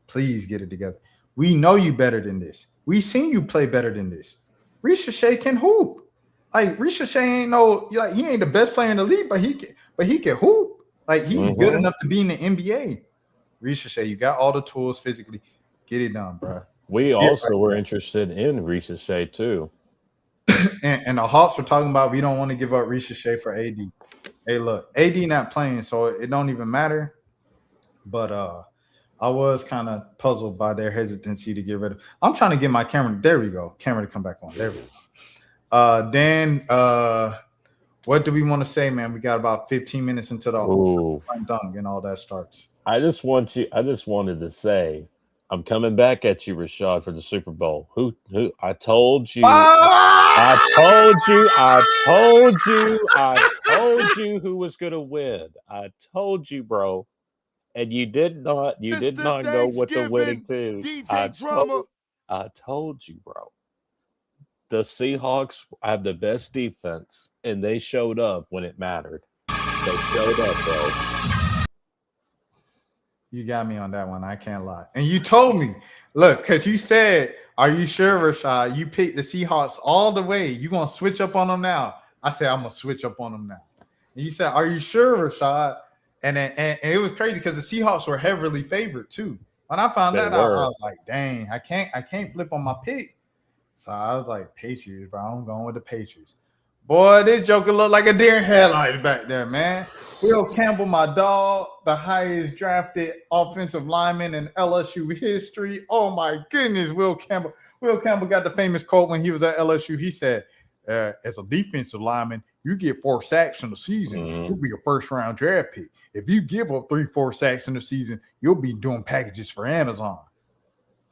Please get it together. We know you better than this. We seen you play better than this. Ricochet can hoop. Like, Ricochet ain't he ain't the best player in the league, but he can hoop. Like, he's good enough to be in the NBA. Ricochet, you got all the tools physically. Get it done, bro.
We also were interested in Ricochet too.
And the Hawks were talking about we don't want to give up Ricochet for AD. Hey, look, AD not playing, so it don't even matter. But I was kind of puzzled by their hesitancy to get rid of. I'm trying to get my camera. There we go. Camera to come back on. There we go. Dan, what do we want to say, man? We got about 15 minutes until the dunk and all that starts.
I just wanted to say, I'm coming back at you, Rashad, for the Super Bowl. Who? I told you. I told you who was going to win. I told you, bro. And you did not go with the winning team. I told you, bro. The Seahawks have the best defense, and they showed up when it mattered. They showed up, bro.
You got me on that one. I can't lie. And you told me, look, because you said, are you sure, Rashad? You picked the Seahawks all the way. You going to switch up on them now? I said, I'm going to switch up on them now. And you said, are you sure, Rashad? And it was crazy because the Seahawks were heavily favored too. When I found that out, I was like, dang, I can't flip on my pick. So I was like, Patriots, bro. I'm going with the Patriots. Boy, this joker looked like a deer in headlights back there, man. Will Campbell, my dog, the highest drafted offensive lineman in LSU history. Oh my goodness, Will Campbell. Will Campbell got the famous quote when he was at LSU. He said, as a defensive lineman, you get 4 sacks in the season, you'll be a first-round draft pick. If you give up 3-4 sacks in the season, you'll be doing packages for Amazon.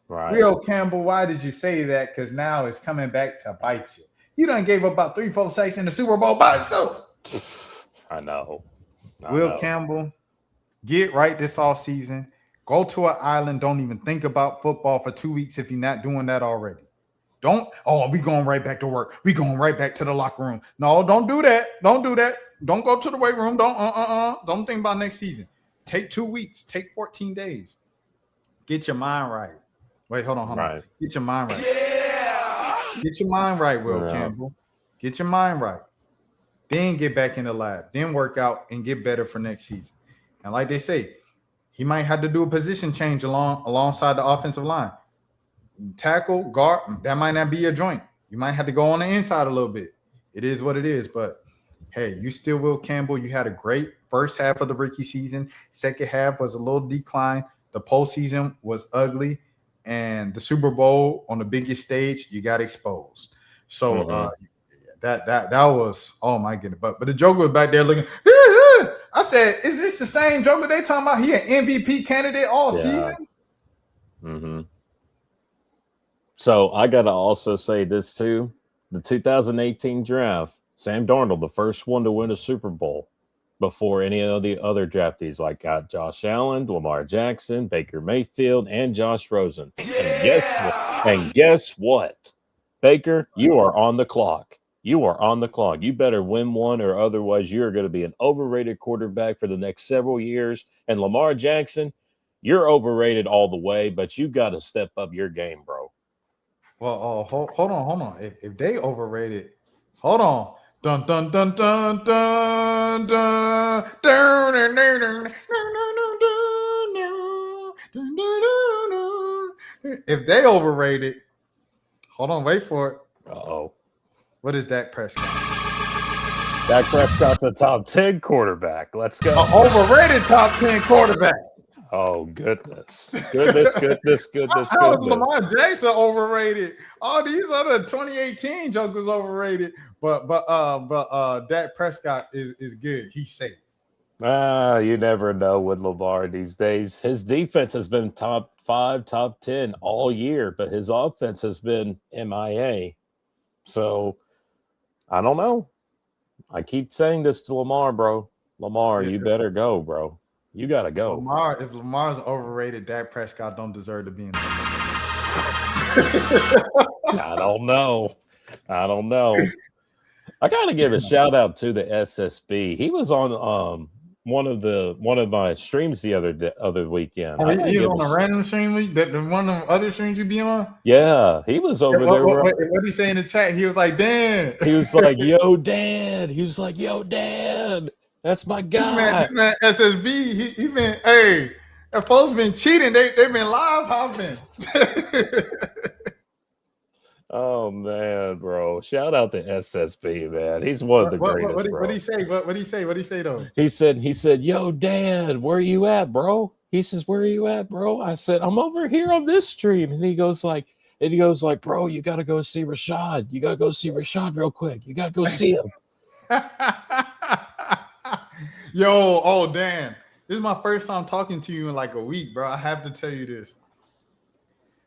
Right.
Will Campbell, why did you say that? Because now it's coming back to bite you. You done gave up about 3-4 sacks in the Super Bowl by yourself.
I know.
Will Campbell, get right this offseason. Go to an island. Don't even think about football for 2 weeks if you're not doing that already. We going right back to work. We going right back to the locker room. No, don't do that. Don't do that. Don't go to the weight room. Don't think about next season. Take 2 weeks. Take 14 days. Get your mind right. Wait, hold on. Get your mind right. Yeah. Get your mind right, Will Campbell. Get your mind right. Then get back in the lab. Then work out and get better for next season. And like they say, he might have to do a position change alongside the offensive line. Tackle, guard, that might not be your joint. You might have to go on the inside a little bit. It is what it is. But, hey, you still Will Campbell. You had a great first half of the rookie season. Second half was a little decline. The postseason was ugly. And the Super Bowl on the biggest stage, you got exposed. So that was, oh my goodness. But the Joker was back there looking. I said, is this the same Joker they talking about? He an MVP candidate all season?
Mm-hmm. So I gotta also say this too. The 2018 draft, Sam Darnold, the first one to win a Super Bowl before any of the other draftees, like got Josh Allen, Lamar Jackson, Baker Mayfield, and Josh Rosen. And guess what? Baker, you are on the clock. You are on the clock. You better win one, or otherwise you're going to be an overrated quarterback for the next several years. And Lamar Jackson, you're overrated all the way, but you got to step up your game, bro.
Well, hold on. If they overrated, hold on. Dun dun dun dun dun dun dun. If they overrated, hold on, wait for it.
Uh-oh.
What is Dak Prescott?
Dak Prescott's a top 10 quarterback. Let's go.
An overrated top 10 quarterback.
Oh, goodness. Goodness.
How is Lamar Jackson overrated? All these other 2018 jokers overrated. But Dak Prescott is good. He's safe.
You never know with Lamar these days. His defense has been top 5, top 10 all year, but his offense has been MIA. So, I don't know. I keep saying this to Lamar, bro. Lamar, you better go, bro. You got to go.
If Lamar's overrated, Dak Prescott don't deserve to be in there.
I don't know. I got to give a shout out to the SSB. He was on one of my streams the other weekend.
He was on a random stream, one of the other streams you be on?
Yeah, he was over there.
What did he say in the chat? He was like, Dan.
He was like, yo, Dan. That's my guy.
This man SSB, he been, hey, if folks been cheating, they been live hopping.
Oh man, bro! Shout out to SSB, man. He's one of the greatest.
What did he say? What did he say though?
He said, "Yo, Dad, where you at, bro?" He says, "Where are you at, bro?" I said, "I'm over here on this stream." And he goes like, "Bro, you got to go see Rashad. You got to go see Rashad real quick. You got to go see him."
Yo, Dan, this is my first time talking to you in like a week, bro. I have to tell you this.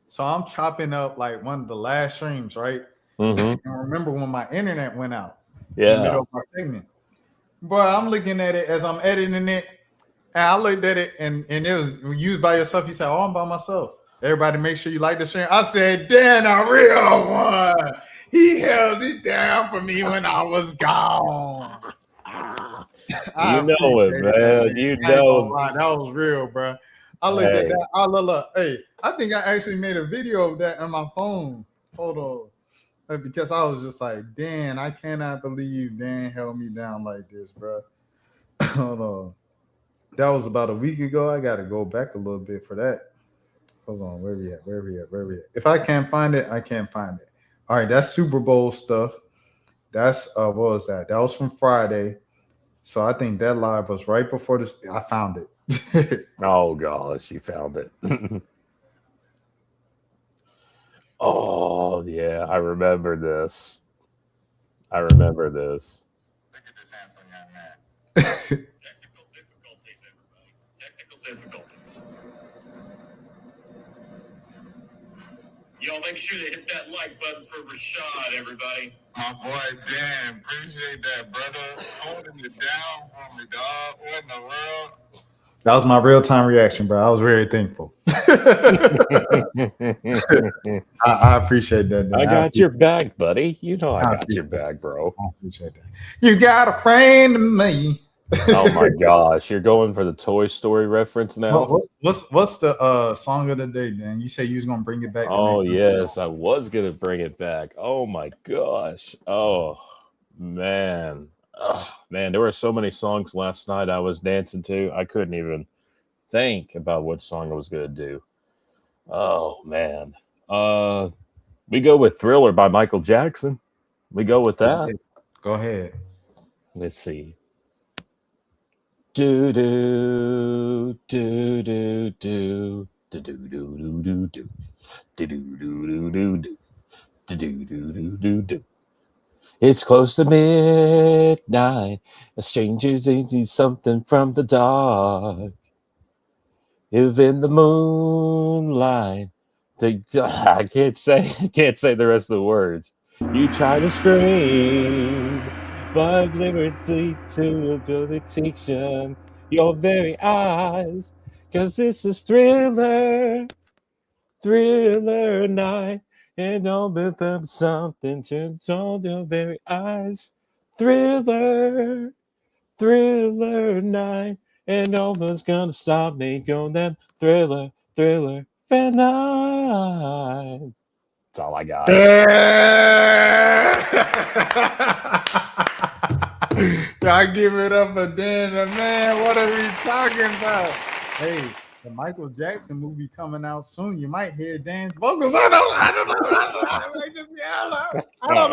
So I'm chopping up like one of the last streams, right?
Mm-hmm.
And remember when my internet went out in
Yeah.
the middle of my segment. But I'm looking at it as I'm editing it, and I looked at it, and it was used by yourself. You said, "Oh, I'm by myself." Everybody, make sure you like the stream. I said, Dan, a real one. He held it down for me when I was gone.
You know it, man. You know
that was real, bro. I looked at that. I look. Hey, I think I actually made a video of that on my phone. Hold on. Because I was just like, Dan, I cannot believe Dan held me down like this, bro. Hold on. That was about a week ago. I got to go back a little bit for that. Hold on, where we at? If I can't find it, I can't find it. All right, that's Super Bowl stuff. That's what was that? That was from Friday. So I think that live was right before this. I found it.
Oh gosh, you found it. Oh yeah, I remember this. I remember this.
Look at this handsome young man.
Technical difficulties, everybody. Technical difficulties. Y'all make sure to hit that like button for Rashad, everybody.
My boy Dan, appreciate that, brother. Holding it down for me, dog. What in the world? That was my real time reaction, bro. I was very thankful. I appreciate that, Dan.
I got your back, buddy. You know I got your back, bro.
I appreciate that. You got a friend in me.
Oh my gosh, you're going for the Toy Story reference now?
What's the song of the day, Dan? You say you was gonna bring it back.
Oh yes, I was gonna bring it back. Oh my gosh. Oh man. Man, there were so many songs last night I was dancing to. I couldn't even think about which song I was gonna do. Oh man. We go with Thriller by Michael Jackson. We go with that.
Go ahead.
Let's see. Do do do do do do do do do do do do do do do do do do do. It's close to midnight. A stranger needs something from the dark. If in the moonlight, I can't say the rest of the words. You try to scream, but liberty to a building fiction. Your very eyes, 'cause this is Thriller night, and don't be something to hold your very eyes. Thriller night, and no one's gonna stop me going that Thriller night. That's all I got.
Y'all give it up for Dan the man. What are we talking about? Hey, the Michael Jackson movie coming out soon. You might hear Dan's vocals. I don't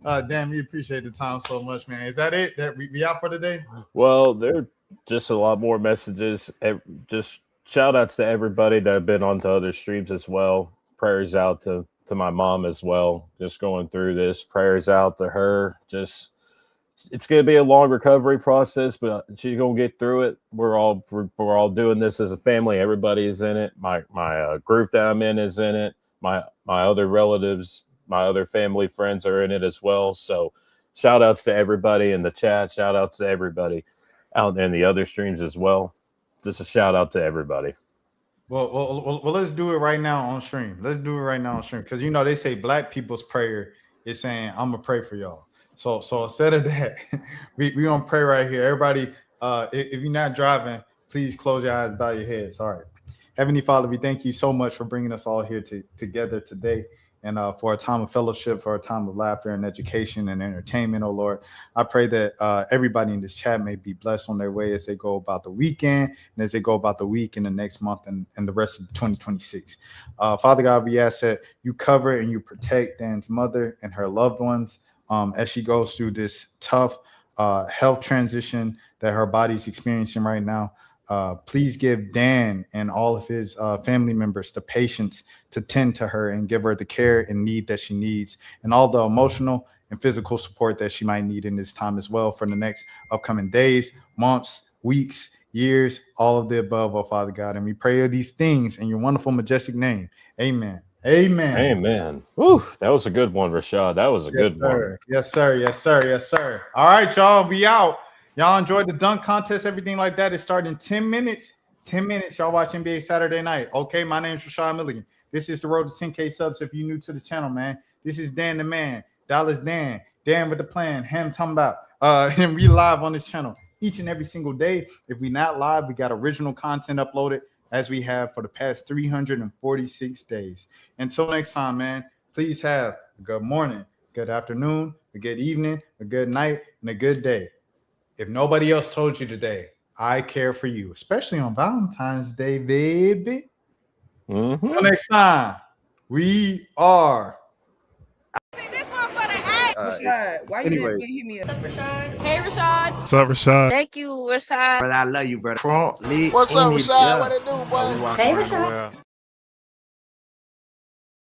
know. Dan, we appreciate the time so much, man. Is that it? That we be out for today?
Well, there are just a lot more messages. Just shout outs to everybody that have been on to other streams as well. Prayers out to my mom as well. Just going through this. Prayers out to her. Just it's going to be a long recovery process, but she's going to get through it. We're all doing this as a family. Everybody is in it. My group that I'm in is in it. My other relatives, my other family friends are in it as well. So shout outs to everybody in the chat. Shout outs to everybody out in the other streams as well. Just a shout out to everybody.
Well, let's do it right now on stream. Let's do it right now on stream. Because you know they say black people's prayer is saying, I'm gonna pray for y'all. So instead of that, we gonna pray right here. Everybody, if you're not driving, please close your eyes, bow your heads. All right. Heavenly Father, we thank you so much for bringing us all here together today. And for a time of fellowship, for a time of laughter and education and entertainment, oh Lord, I pray that everybody in this chat may be blessed on their way as they go about the weekend and as they go about the week and the next month and the rest of 2026. Father God, we ask that you cover and you protect Dan's mother and her loved ones as she goes through this tough health transition that her body's experiencing right now. Please give Dan and all of his family members the patience to tend to her and give her the care and need that she needs and all the emotional and physical support that she might need in this time as well for the next upcoming days, months, weeks, years, all of the above, oh Father God. And we pray these things in your wonderful, majestic name. Amen. Amen.
Amen. Woo, that was a good one, Rashad. That was a good one.
Yes, sir. Yes, sir. Yes, sir. All right, y'all. We out. Y'all enjoyed the dunk contest, everything like that. It's starting in 10 minutes. 10 minutes. Y'all watch NBA Saturday night. Okay, my name is Rashad Milligan. This is the road to 10K subs. If you're new to the channel, man, this is Dan the man. Dallas Dan. Dan with the plan. Ham talking about. And we live on this channel each and every single day. If we not live, we got original content uploaded as we have for the past 346 days. Until next time, man, please have a good morning, good afternoon, a good evening, a good night, and a good day. If nobody else told you today, I care for you, especially on Valentine's Day, baby. Until next time, we are.
Rashad, why you
Anyways.
didn't hit me up?
Hey, Rashad.
What's up, Rashad?
Thank you, Rashad.
Brother, I love you, brother.
Front lit.
What's up,
in it,
Rashad?
yeah.
What it do, boy?
Hey, Rashad.